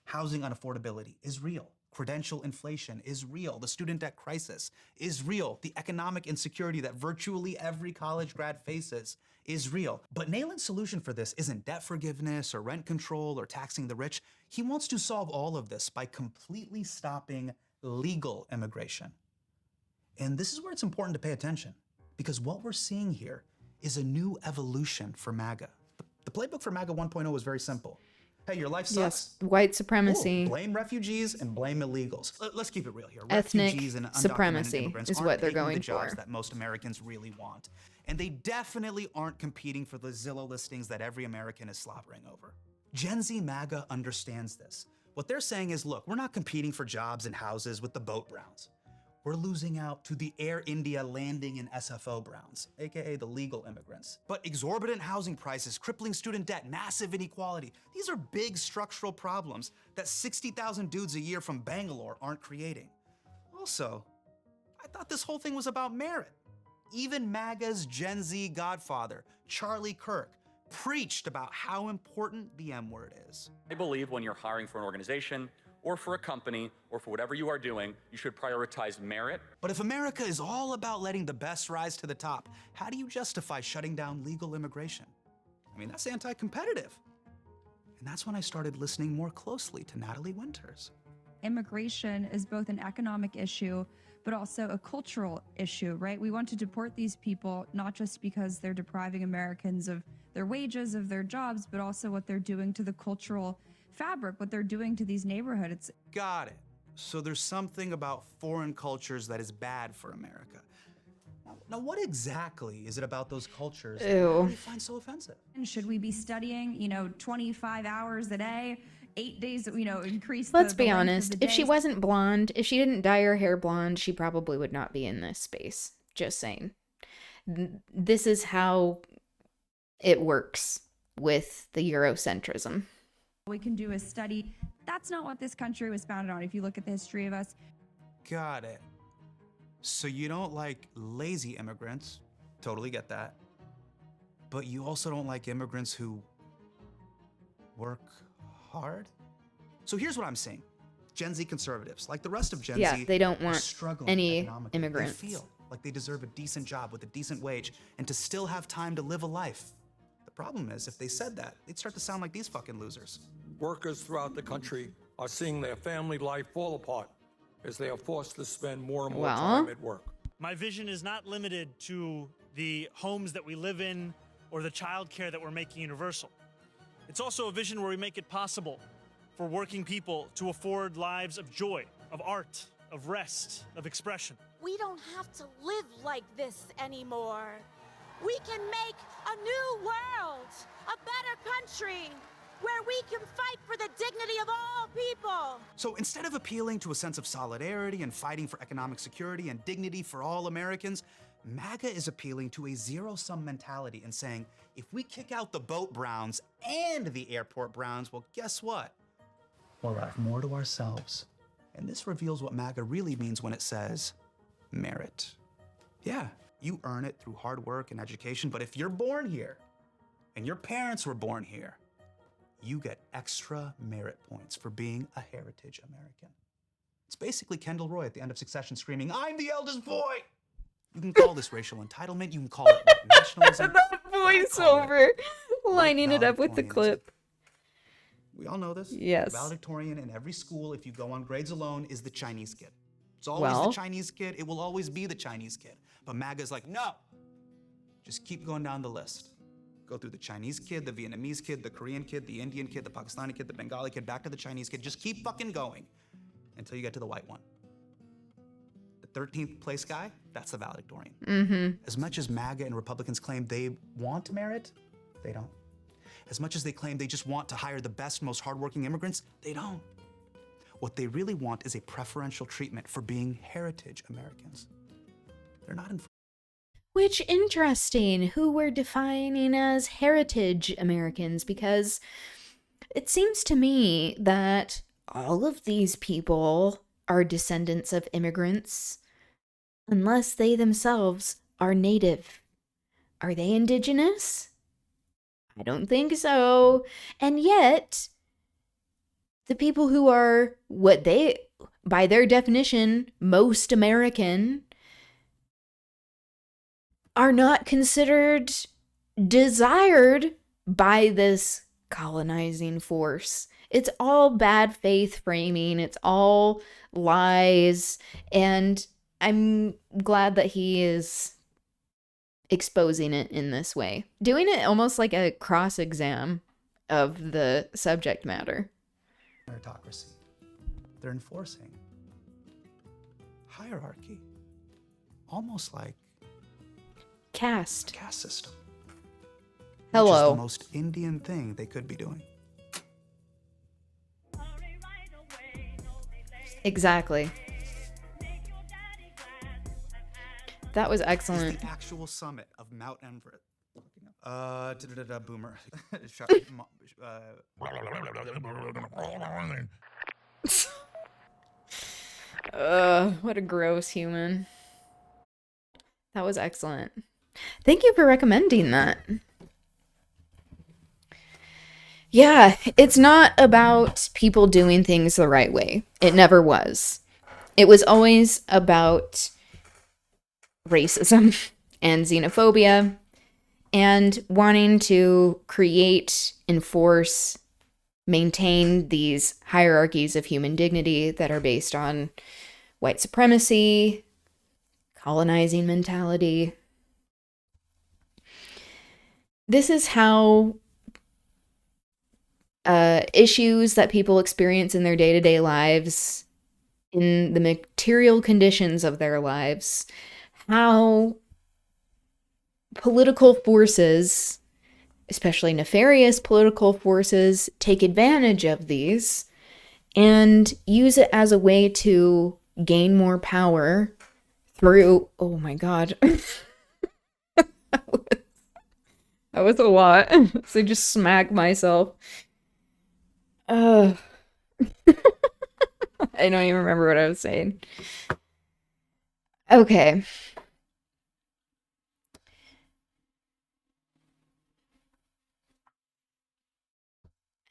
Housing unaffordability is real. Credential inflation is real. The student debt crisis is real. The economic insecurity that virtually every college grad faces is real. But Nayland's solution for this isn't debt forgiveness or rent control or taxing the rich. He wants to solve all of this by completely stopping legal immigration. And this is where it's important to pay attention, because what we're seeing here is a new evolution for MAGA. The playbook for MAGA 1.0 was very simple. Hey, your life sucks. Yes, white supremacy. Cool. Blame refugees and blame illegals. Let's keep it real here. Ethnic Refugees and undocumented supremacy immigrants is aren't what they're taking going the jobs for. that most Americans really want. And they definitely aren't competing for the Zillow listings that every American is slobbering over. Gen Z MAGA understands this. What they're saying is, look, we're not competing for jobs and houses with the boat Browns. We're losing out to the Air India landing and SFO Browns, AKA the legal immigrants. But exorbitant housing prices, crippling student debt, massive inequality, these are big structural problems that 60,000 dudes a year from Bangalore aren't creating. Also, I thought this whole thing was about merit. Even MAGA's Gen Z godfather, Charlie Kirk, preached about how important the M word is. I believe when you're hiring for an organization or for a company or for whatever you are doing, you should prioritize merit. But if America is all about letting the best rise to the top, how do you justify shutting down legal immigration? I mean, that's anti-competitive. And that's when I started listening more closely to Natalie Winters. Immigration is both an economic issue, but also a cultural issue, right? We want to deport these people, not just because they're depriving Americans of their wages, of their jobs, but also what they're doing to the cultural fabric, what they're doing to these neighborhoods. Got it. So there's something about foreign cultures that is bad for America. Now what exactly is it about those cultures that you really find so offensive? And should we be studying, 25 hours a day, 8 days, increase Let's the be length of honest. the If she days? wasn't blonde, if she didn't dye her hair blonde, she probably would not be in this space. Just saying. This is how it works with the Eurocentrism. We can do a study. That's not what this country was founded on. If you look at the history of us, Got it. So you don't like lazy immigrants, totally get that. But you also don't like immigrants who work hard? So here's what I'm saying. Gen Z conservatives, like the rest of Gen Z, they don't are want struggling any economically. immigrants. They feel like they deserve a decent job with a decent wage and to still have time to live a life. The problem is, if they said that, they'd start to sound like these fucking losers. Workers throughout the country are seeing their family life fall apart as they are forced to spend more and more time at work. My vision is not limited to the homes that we live in or the childcare that we're making universal. It's also a vision where we make it possible for working people to afford lives of joy, of art, of rest, of expression. We don't have to live like this anymore. We can make a new world, a better country, where we can fight for the dignity of all people. So instead of appealing to a sense of solidarity and fighting for economic security and dignity for all Americans, MAGA is appealing to a zero-sum mentality and saying, if we kick out the boat Browns and the airport Browns, well, guess what? We'll have more to ourselves. And this reveals what MAGA really means when it says merit. Yeah, you earn it through hard work and education, but if you're born here and your parents were born here, you get extra merit points for being a heritage American. It's basically Kendall Roy at the end of Succession screaming, "I'm the eldest boy!" You can call this racial entitlement, you can call it white nationalism. That voiceover, lining it up with the clip. We all know this. Yes. Valedictorian in every school, if you go on grades alone, is the Chinese kid. It's always Well. the Chinese kid. It will always be the Chinese kid. But MAGA's like, no. Just keep going down the list. Go through the Chinese kid, the Vietnamese kid, the Korean kid, the Indian kid, the Pakistani kid, the Bengali kid, back to the Chinese kid. Just keep fucking going until you get to the white one. The 13th place guy, that's the valedictorian. Mm-hmm. As much as MAGA and Republicans claim they want merit, they don't. As much as they claim they just want to hire the best, most hardworking immigrants, they don't. What they really want is a preferential treatment for being heritage Americans. They're not in. Which, interesting, who we're defining as heritage Americans, because it seems to me that all of these people are descendants of immigrants, unless they themselves are native. Are they indigenous? I don't think so. And yet, the people who are what they, by their definition, most American, are not considered desired by this colonizing force. It's all bad faith framing. It's all lies. And I'm glad that he is exposing it in this way, doing it almost like a cross exam of the subject matter. Meritocracy. They're enforcing hierarchy, almost like caste system. Hello. Which is the most Indian thing they could be doing. Exactly. That was It's excellent. the actual summit of Mount Everest. Boomer. What a gross human. That was excellent. Thank you for recommending that. Yeah, it's not about people doing things the right way. It never was. It was always about racism and xenophobia and wanting to create, enforce, maintain these hierarchies of human dignity that are based on white supremacy, colonizing mentality. This is how issues that people experience in their day-to-day lives, in the material conditions of their lives, how political forces, especially nefarious political forces, take advantage of these and use it as a way to gain more power through, oh my god. That was a lot. So I just smacked myself. I don't even remember what I was saying. Okay.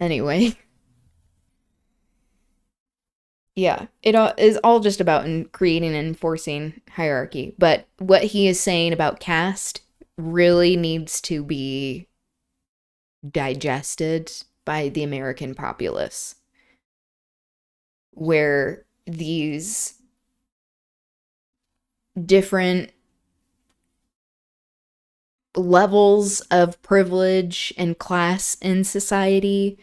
Anyway. Yeah, it all is all just about creating and enforcing hierarchy. But what he is saying about caste really needs to be digested by the American populace, where these different levels of privilege and class in society,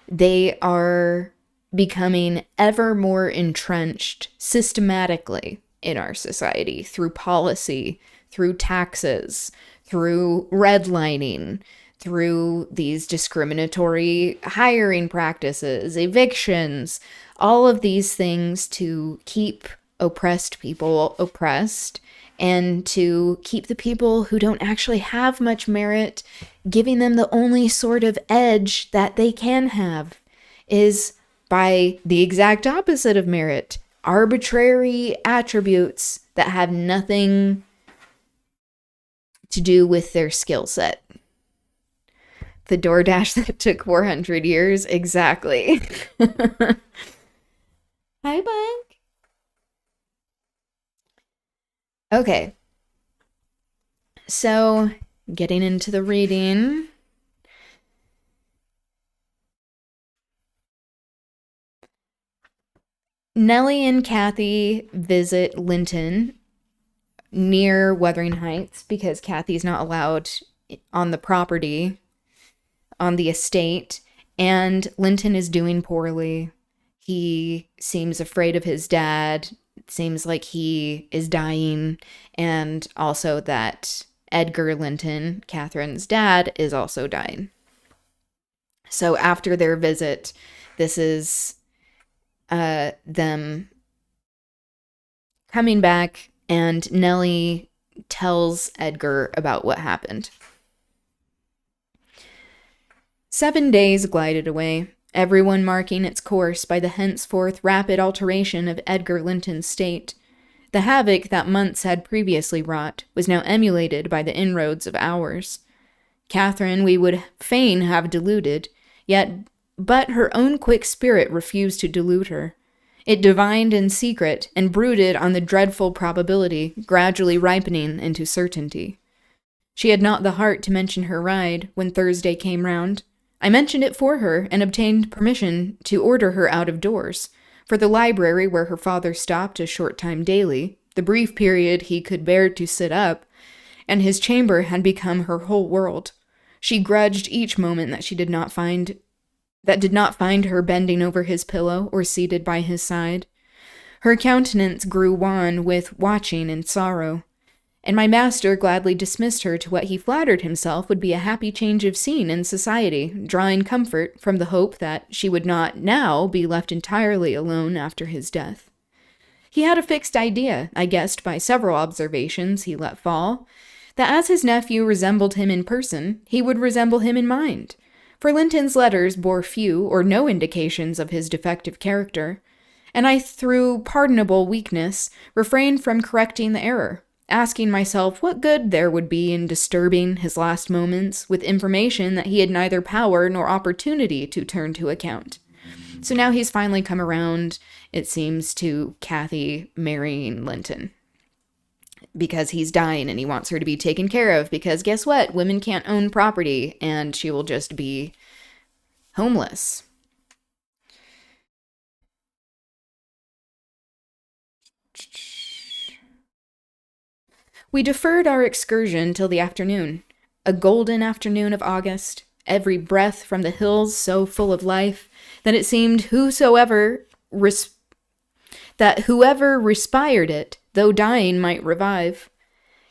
they are becoming ever more entrenched systematically in our society through policy, through taxes, through redlining, through these discriminatory hiring practices, evictions, all of these things to keep oppressed people oppressed and to keep the people who don't actually have much merit, giving them the only sort of edge that they can have is by the exact opposite of merit, arbitrary attributes that have nothing to do with their skill set. The DoorDash that took 400 years, exactly. Hi, Bunk. Okay. So, getting into the reading. Nellie and Kathy visit Linton near Wuthering Heights because Kathy's not allowed on the property, on the estate, and Linton is doing poorly. He seems afraid of his dad. It seems like he is dying, and also that Edgar Linton, Catherine's dad, is also dying. So after their visit, this is them coming back, and Nellie tells Edgar about what happened. 7 days glided away, everyone marking its course by the henceforth rapid alteration of Edgar Linton's state. The havoc that months had previously wrought was now emulated by the inroads of hours. Catherine we would fain have deluded, but her own quick spirit refused to delude her. It divined in secret and brooded on the dreadful probability, gradually ripening into certainty. She had not the heart to mention her ride when Thursday came round. I mentioned it for her and obtained permission to order her out of doors, for the library where her father stopped a short time daily, the brief period he could bear to sit up, and his chamber had become her whole world. She grudged each moment that did not find her bending over his pillow or seated by his side. Her countenance grew wan with watching and sorrow, and my master gladly dismissed her to what he flattered himself would be a happy change of scene in society, drawing comfort from the hope that she would not now be left entirely alone after his death. He had a fixed idea, I guessed by several observations he let fall, that as his nephew resembled him in person, he would resemble him in mind, for Linton's letters bore few or no indications of his defective character, and I, through pardonable weakness, refrained from correcting the error, asking myself what good there would be in disturbing his last moments with information that he had neither power nor opportunity to turn to account. So now he's finally come around, it seems, to Kathy marrying Linton. Because he's dying and he wants her to be taken care of, because guess what? Women can't own property and she will just be homeless. We deferred our excursion till the afternoon, a golden afternoon of August, every breath from the hills so full of life that it seemed whoever respired it, though dying, might revive.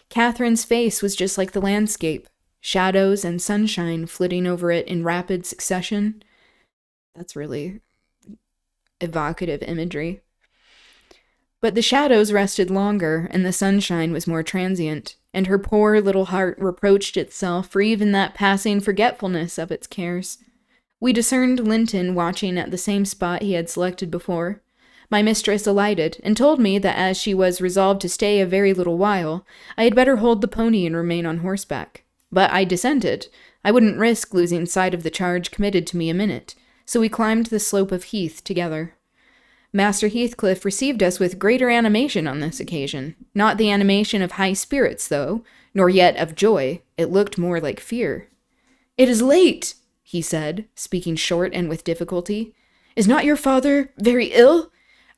Catherine's face was just like the landscape, shadows and sunshine flitting over it in rapid succession. That's really evocative imagery. But the shadows rested longer, and the sunshine was more transient, and her poor little heart reproached itself for even that passing forgetfulness of its cares. We discerned Linton watching at the same spot he had selected before. My mistress alighted, and told me that as she was resolved to stay a very little while, I had better hold the pony and remain on horseback. But I dissented. I wouldn't risk losing sight of the charge committed to me a minute, so we climbed the slope of heath together. Master Heathcliff received us with greater animation on this occasion. Not the animation of high spirits, though, nor yet of joy. It looked more like fear. "It is late," he said, speaking short and with difficulty. "Is not your father very ill?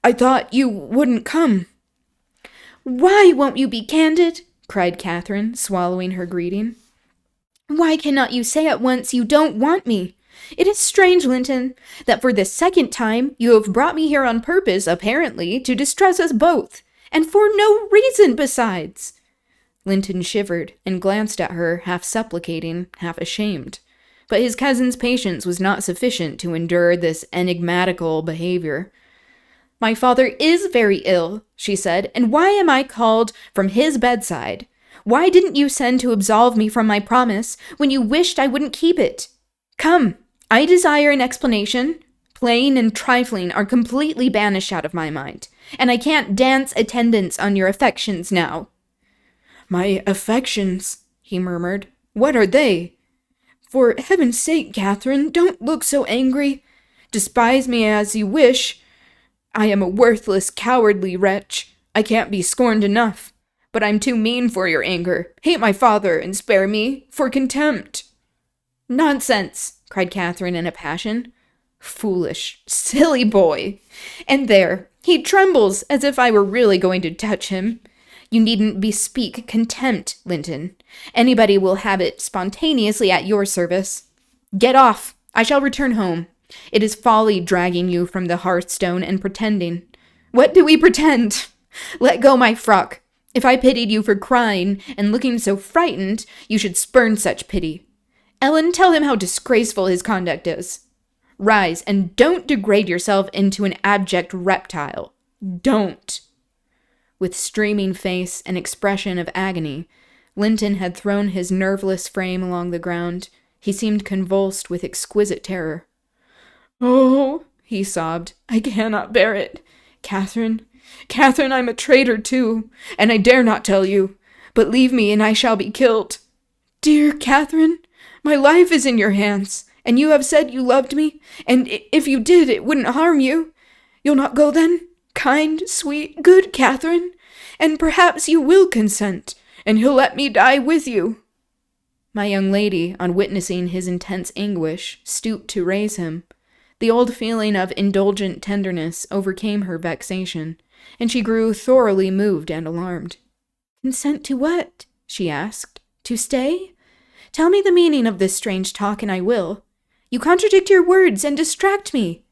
I thought you wouldn't come." "Why won't you be candid?" cried Catherine, swallowing her greeting. "Why cannot you say at once you don't want me? It is strange, Linton, that for the second time you have brought me here on purpose, apparently, to distress us both, and for no reason besides." Linton shivered and glanced at her, half supplicating, half ashamed. But his cousin's patience was not sufficient to endure this enigmatical behavior. "My father is very ill," she said, "and why am I called from his bedside? Why didn't you send to absolve me from my promise when you wished I wouldn't keep it? Come, I desire an explanation. Plain and trifling are completely banished out of my mind, and I can't dance attendance on your affections now." "My affections," he murmured. "What are they? For heaven's sake, Catherine, don't look so angry. Despise me as you wish. I am a worthless, cowardly wretch. I can't be scorned enough. But I'm too mean for your anger. Hate my father and spare me for contempt." "Nonsense!" cried Catherine in a passion. "Foolish, silly boy! And there, he trembles as if I were really going to touch him. You needn't bespeak contempt, Linton. Anybody will have it spontaneously at your service. Get off! I shall return home. It is folly dragging you from the hearthstone and pretending. What do we pretend? Let go my frock. If I pitied you for crying and looking so frightened, you should spurn such pity. Ellen, tell him how disgraceful his conduct is. Rise, and don't degrade yourself into an abject reptile. Don't." With streaming face and expression of agony, Linton had thrown his nerveless frame along the ground. He seemed convulsed with exquisite terror. "Oh," he sobbed, "I cannot bear it. Catherine, I'm a traitor too, and I dare not tell you. But leave me and I shall be killed. Dear Catherine, my life is in your hands, and you have said you loved me, and if you did, it wouldn't harm you. You'll not go then? Kind, sweet, good Catherine, and perhaps you will consent, and he'll let me die with you." My young lady, on witnessing his intense anguish, stooped to raise him. The old feeling of indulgent tenderness overcame her vexation, and she grew thoroughly moved and alarmed. "Consent to what?" she asked. "To stay? Tell me the meaning of this strange talk, and I will. You contradict your words and distract me.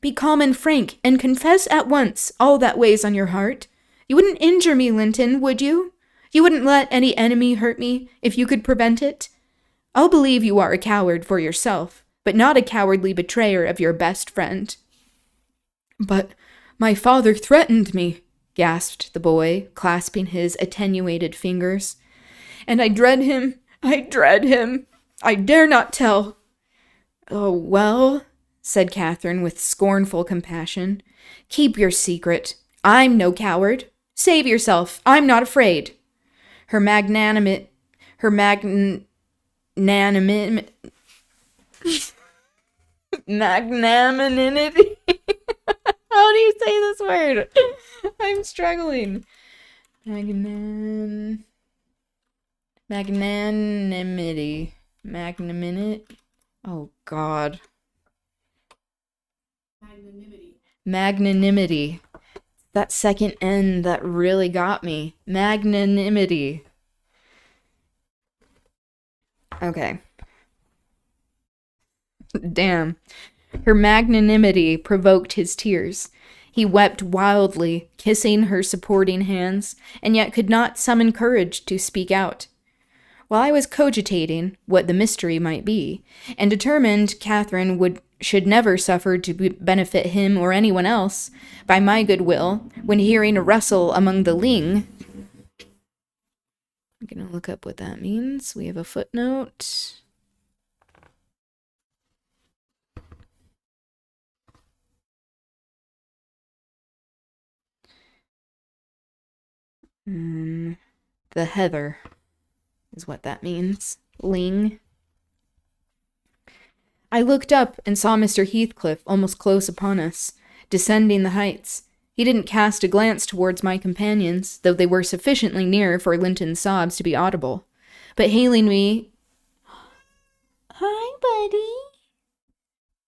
Be calm and frank, and confess at once all that weighs on your heart. You wouldn't injure me, Linton, would you? You wouldn't let any enemy hurt me if you could prevent it? I'll believe you are a coward for yourself, but not a cowardly betrayer of your best friend." "But my father threatened me," gasped the boy, clasping his attenuated fingers. "And I dread him. I dread him. I dare not tell." "Oh, well," said Catherine with scornful compassion, "keep your secret. I'm no coward. Save yourself. I'm not afraid." Her magnanimity. How do you say this word? I'm struggling. Magnanimity. Oh, God. Magnanimity. That second N that really got me. Magnanimity. Okay. Damn. Her magnanimity provoked his tears. He wept wildly, kissing her supporting hands, and yet could not summon courage to speak out. While I was cogitating what the mystery might be, and determined Catherine should never suffer to benefit him or anyone else by my goodwill, when hearing a rustle among the ling, I'm going to look up what that means. We have a footnote. The heather is what that means. Ling. I looked up and saw Mr. Heathcliff almost close upon us, descending the heights. He didn't cast a glance towards my companions, though they were sufficiently near for Linton's sobs to be audible. But hailing me, "Hi, buddy,"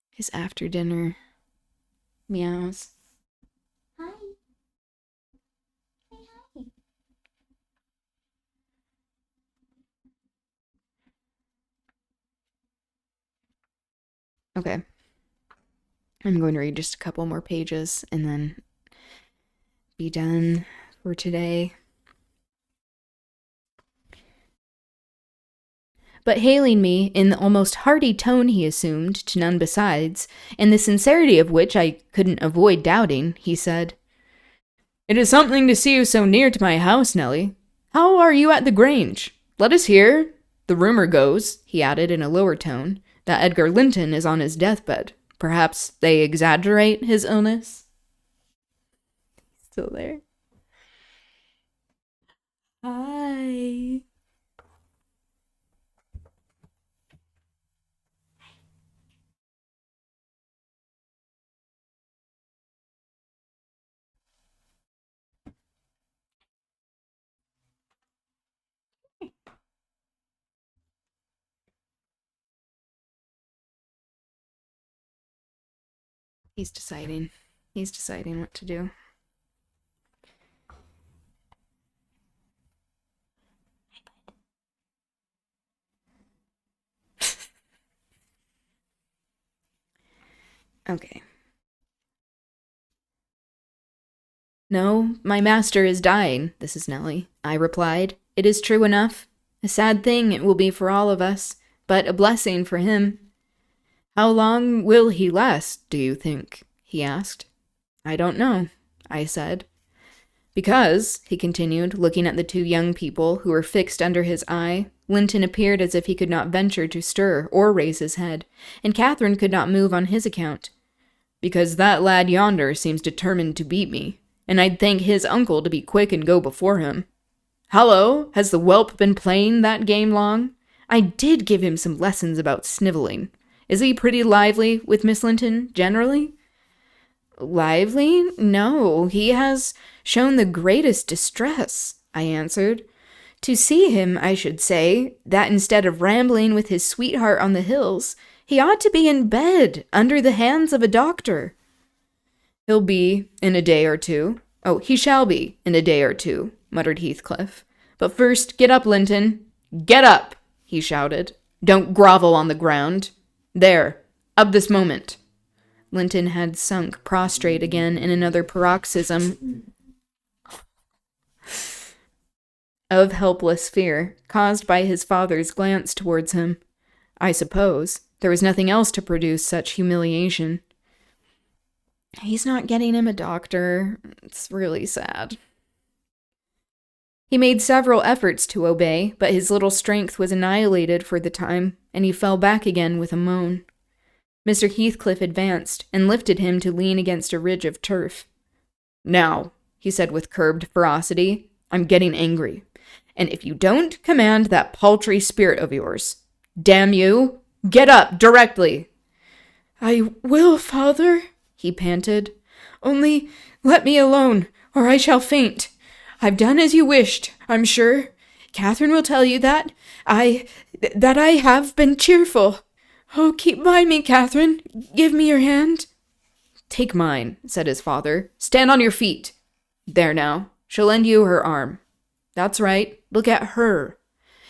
his after-dinner meows. "Hi. Say hi." Okay. I'm going to read just a couple more pages and then be done for today. But hailing me in the almost hearty tone he assumed to none besides, and the sincerity of which I couldn't avoid doubting, he said, "It is something to see you so near to my house, Nellie. How are you at the Grange? Let us hear. The rumor goes," he added in a lower tone, "that Edgar Linton is on his deathbed. Perhaps they exaggerate his illness?" Still there. Hi. He's deciding. He's deciding what to do. Okay. "No, my master is dying," this is Nellie. I replied. "It is true enough. A sad thing it will be for all of us, but a blessing for him." "How long will he last, do you think?" he asked. "I don't know," I said. "Because," he continued, looking at the two young people who were fixed under his eye, Linton appeared as if he could not venture to stir or raise his head, and Catherine could not move on his account. "Because that lad yonder seems determined to beat me, and I'd thank his uncle to be quick and go before him. Hallo, has the whelp been playing that game long? I did give him some lessons about snivelling. Is he pretty lively with Miss Linton, generally?" "Lively? No, he has shown the greatest distress," I answered. "To see him, I should say, that instead of rambling with his sweetheart on the hills, he ought to be in bed, under the hands of a doctor." "He'll be in a day or two. Oh, he shall be in a day or two, muttered Heathcliff. But first, get up, Linton. Get up, he shouted. Don't grovel on the ground. There, up this moment. Linton had sunk prostrate again in another paroxysm of helpless fear, caused by his father's glance towards him. I suppose there was nothing else to produce such humiliation. He's not getting him a doctor. It's really sad. He made several efforts to obey, but his little strength was annihilated for the time, and he fell back again with a moan. Mr. Heathcliff advanced and lifted him to lean against a ridge of turf. Now, he said with curbed ferocity, I'm getting angry, and if you don't command that paltry spirit of yours, damn you, get up directly. I will, father, he panted. Only let me alone, or I shall faint. I've done as you wished, I'm sure. Catherine will tell you that I have been cheerful. Oh, keep by me, Catherine. Give me your hand. Take mine, said his father. Stand on your feet. There now. She'll lend you her arm. That's right. Look at her.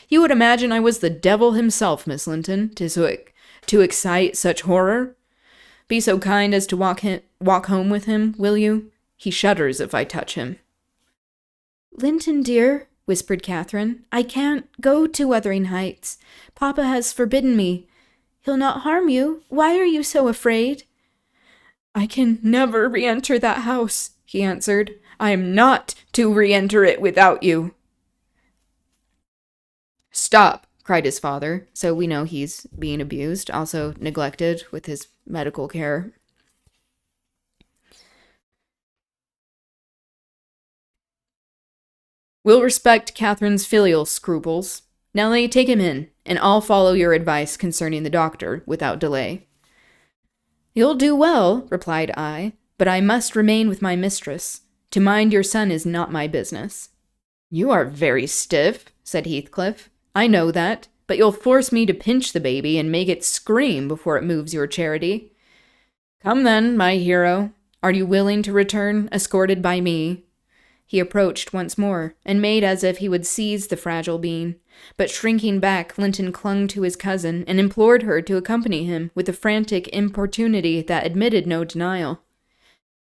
You would imagine I was the devil himself, Miss Linton, to excite such horror. Be so kind as to walk home with him, will you? He shudders if I touch him. Linton, dear, whispered Catherine, I can't go to Wuthering Heights. Papa has forbidden me. He'll not harm you. Why are you so afraid? I can never re-enter that house, he answered. I am not to re-enter it without you. Stop, cried his father, so we know he's being abused, also neglected with his medical care. We'll respect Catherine's filial scruples. Nellie, take him in, and I'll follow your advice concerning the doctor without delay. You'll do well, replied I, but I must remain with my mistress. To mind your son is not my business. You are very stiff, said Heathcliff. I know that, but you'll force me to pinch the baby and make it scream before it moves your charity. Come then, my hero. Are you willing to return, escorted by me? He approached once more, and made as if he would seize the fragile being. But shrinking back, Linton clung to his cousin, and implored her to accompany him with a frantic importunity that admitted no denial.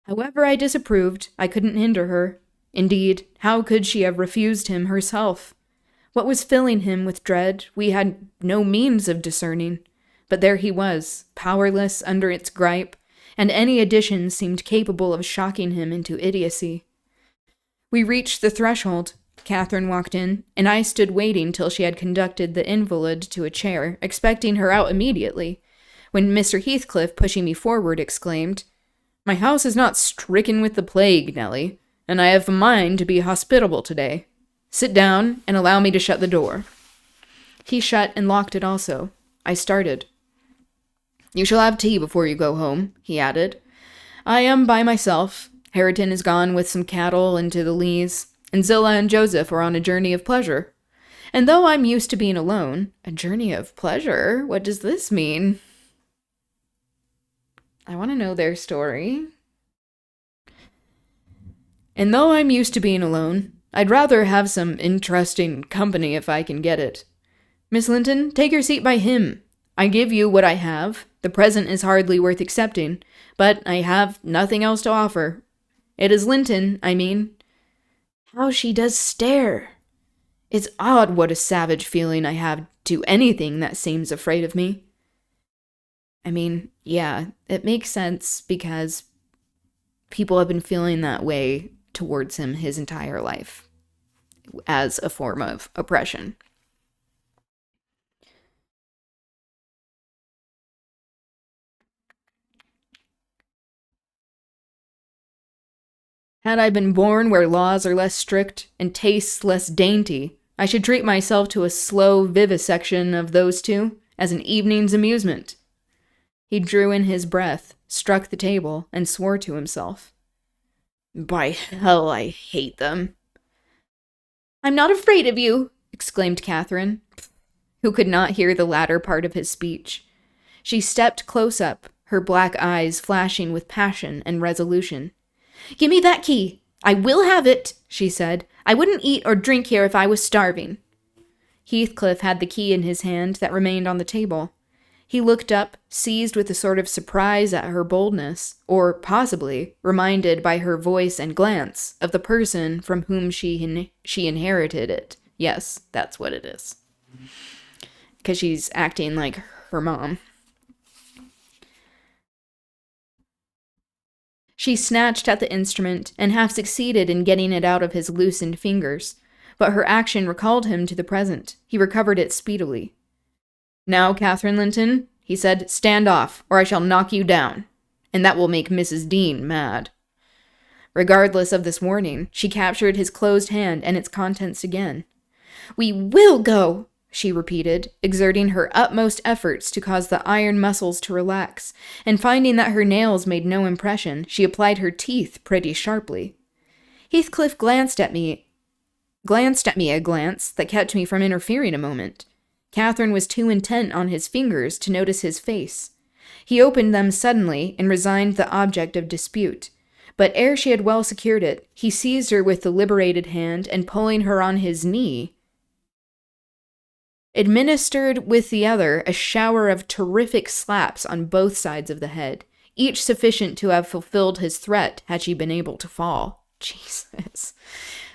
However I disapproved, I couldn't hinder her. Indeed, how could she have refused him herself? What was filling him with dread, we had no means of discerning. But there he was, powerless under its gripe, and any addition seemed capable of shocking him into idiocy. We reached the threshold. Catherine walked in, and I stood waiting till she had conducted the invalid to a chair, expecting her out immediately, when Mr. Heathcliff, pushing me forward, exclaimed, My house is not stricken with the plague, Nellie, and I have a mind to be hospitable today. Sit down, and allow me to shut the door. He shut and locked it also. I started. You shall have tea before you go home, he added. I am by myself. Hareton is gone with some cattle into the Leas, and Zillah and Joseph are on a journey of pleasure. And though I'm used to being alone, a journey of pleasure? What does this mean? I want to know their story. And though I'm used to being alone, I'd rather have some interesting company if I can get it. Miss Linton, take your seat by him. I give you what I have. The present is hardly worth accepting, but I have nothing else to offer. It is Linton, I mean. How she does stare! It's odd what a savage feeling I have to anything that seems afraid of me. I mean, yeah, it makes sense because people have been feeling that way towards him his entire life as a form of oppression. Had I been born where laws are less strict and tastes less dainty, I should treat myself to a slow vivisection of those two as an evening's amusement. He drew in his breath, struck the table, and swore to himself. By hell, I hate them. I'm not afraid of you, exclaimed Catherine, who could not hear the latter part of his speech. She stepped close up, her black eyes flashing with passion and resolution. Give me that key. I will have it, she said. I wouldn't eat or drink here if I was starving. Heathcliff had the key in his hand that remained on the table. He looked up, seized with a sort of surprise at her boldness, or possibly reminded by her voice and glance of the person from whom she inherited it. Yes, that's what it is. Because she's acting like her mom. She snatched at the instrument and half succeeded in getting it out of his loosened fingers, but her action recalled him to the present. He recovered it speedily. Now, Catherine Linton, he said, stand off, or I shall knock you down, and that will make Mrs. Dean mad. Regardless of this warning, she captured his closed hand and its contents again. We will go, she repeated, exerting her utmost efforts to cause the iron muscles to relax, and finding that her nails made no impression, she applied her teeth pretty sharply. Heathcliff glanced at me a glance that kept me from interfering a moment. Catherine was too intent on his fingers to notice his face. He opened them suddenly and resigned the object of dispute. But ere she had well secured it, he seized her with the liberated hand and pulling her on his knee, administered with the other a shower of terrific slaps on both sides of the head, each sufficient to have fulfilled his threat had she been able to fall. Jesus.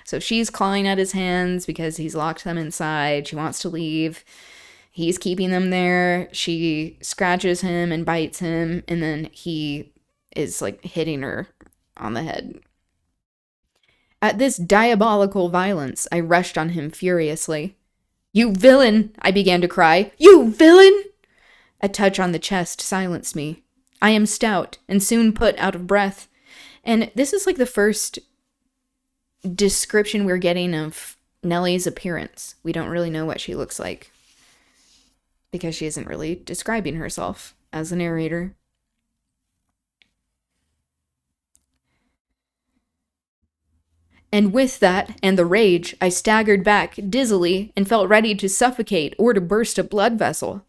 So she's clawing at his hands because he's locked them inside. She wants to leave. He's keeping them there. She scratches him and bites him, and then he is like hitting her on the head. At this diabolical violence, I rushed on him furiously. You villain! I began to cry. You villain! A touch on the chest silenced me. I am stout and soon put out of breath. And this is like the first description we're getting of Nellie's appearance. We don't really know what she looks like because she isn't really describing herself as the narrator. And with that and the rage, I staggered back dizzily and felt ready to suffocate or to burst a blood vessel.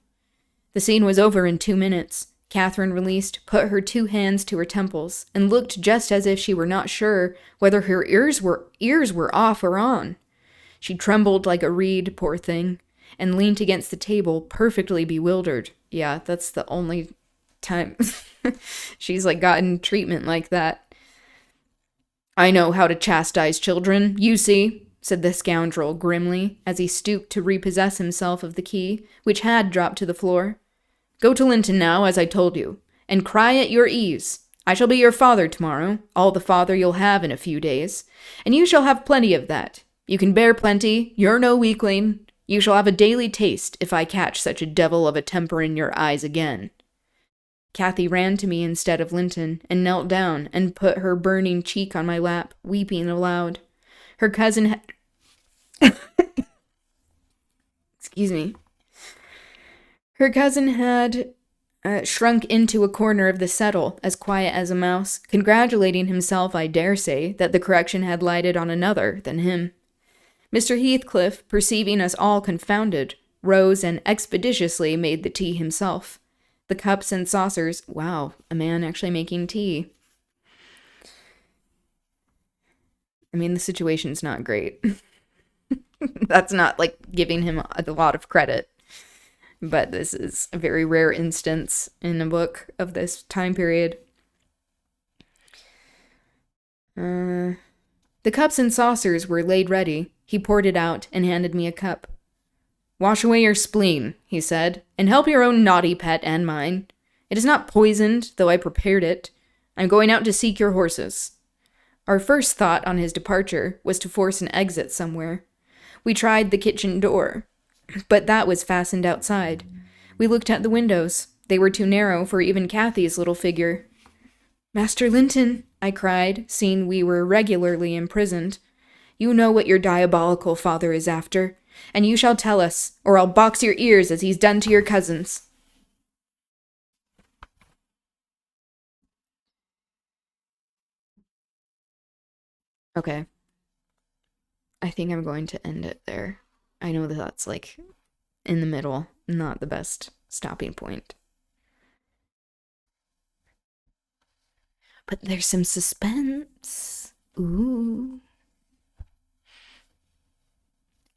The scene was over in 2 minutes. Catherine released, put her 2 hands to her temples, and looked just as if she were not sure whether her ears were off or on. She trembled like a reed, poor thing, and leaned against the table, perfectly bewildered. Yeah, that's the only time she's like gotten treatment like that. I know how to chastise children, you see, said the scoundrel grimly, as he stooped to repossess himself of the key, which had dropped to the floor. Go to Linton now, as I told you, and cry at your ease. I shall be your father tomorrow, all the father you'll have in a few days, and you shall have plenty of that. You can bear plenty, you're no weakling. You shall have a daily taste if I catch such a devil of a temper in your eyes again. Kathy ran to me instead of Linton, and knelt down and put her burning cheek on my lap, weeping aloud. Her cousin Excuse me. Her cousin had shrunk into a corner of the settle, as quiet as a mouse, congratulating himself, I dare say, that the correction had lighted on another than him. Mr. Heathcliff, perceiving us all confounded, rose and expeditiously made the tea himself. The cups and saucers. Wow, a man actually making tea. I mean, the situation's not great. That's not like giving him a lot of credit. But this is a very rare instance in a book of this time period. The cups and saucers were laid ready. He poured it out and handed me a cup. Wash away your spleen, he said, and help your own naughty pet and mine. It is not poisoned, though I prepared it. I'm going out to seek your horses. Our first thought on his departure was to force an exit somewhere. We tried the kitchen door, but that was fastened outside. We looked at the windows. They were too narrow for even Kathy's little figure. Master Linton, I cried, seeing we were regularly imprisoned. You know what your diabolical father is after, and you shall tell us, or I'll box your ears as he's done to your cousins. Okay. I think I'm going to end it there. I know that that's like in the middle, not the best stopping point. But there's some suspense. Ooh.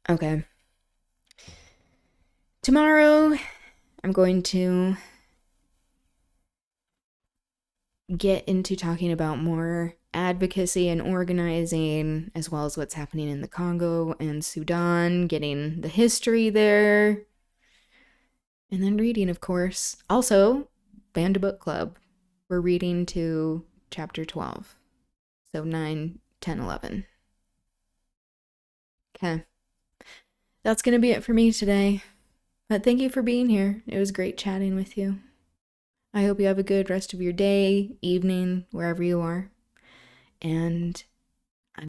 Okay. Tomorrow, I'm going to get into talking about more advocacy and organizing, as well as what's happening in the Congo and Sudan, getting the history there, and then reading, of course. Also, Band Book Club. We're reading to chapter 12. So 9, 10, 11. Okay. That's going to be it for me today. But thank you for being here. It was great chatting with you. I hope you have a good rest of your day, evening, wherever you are. And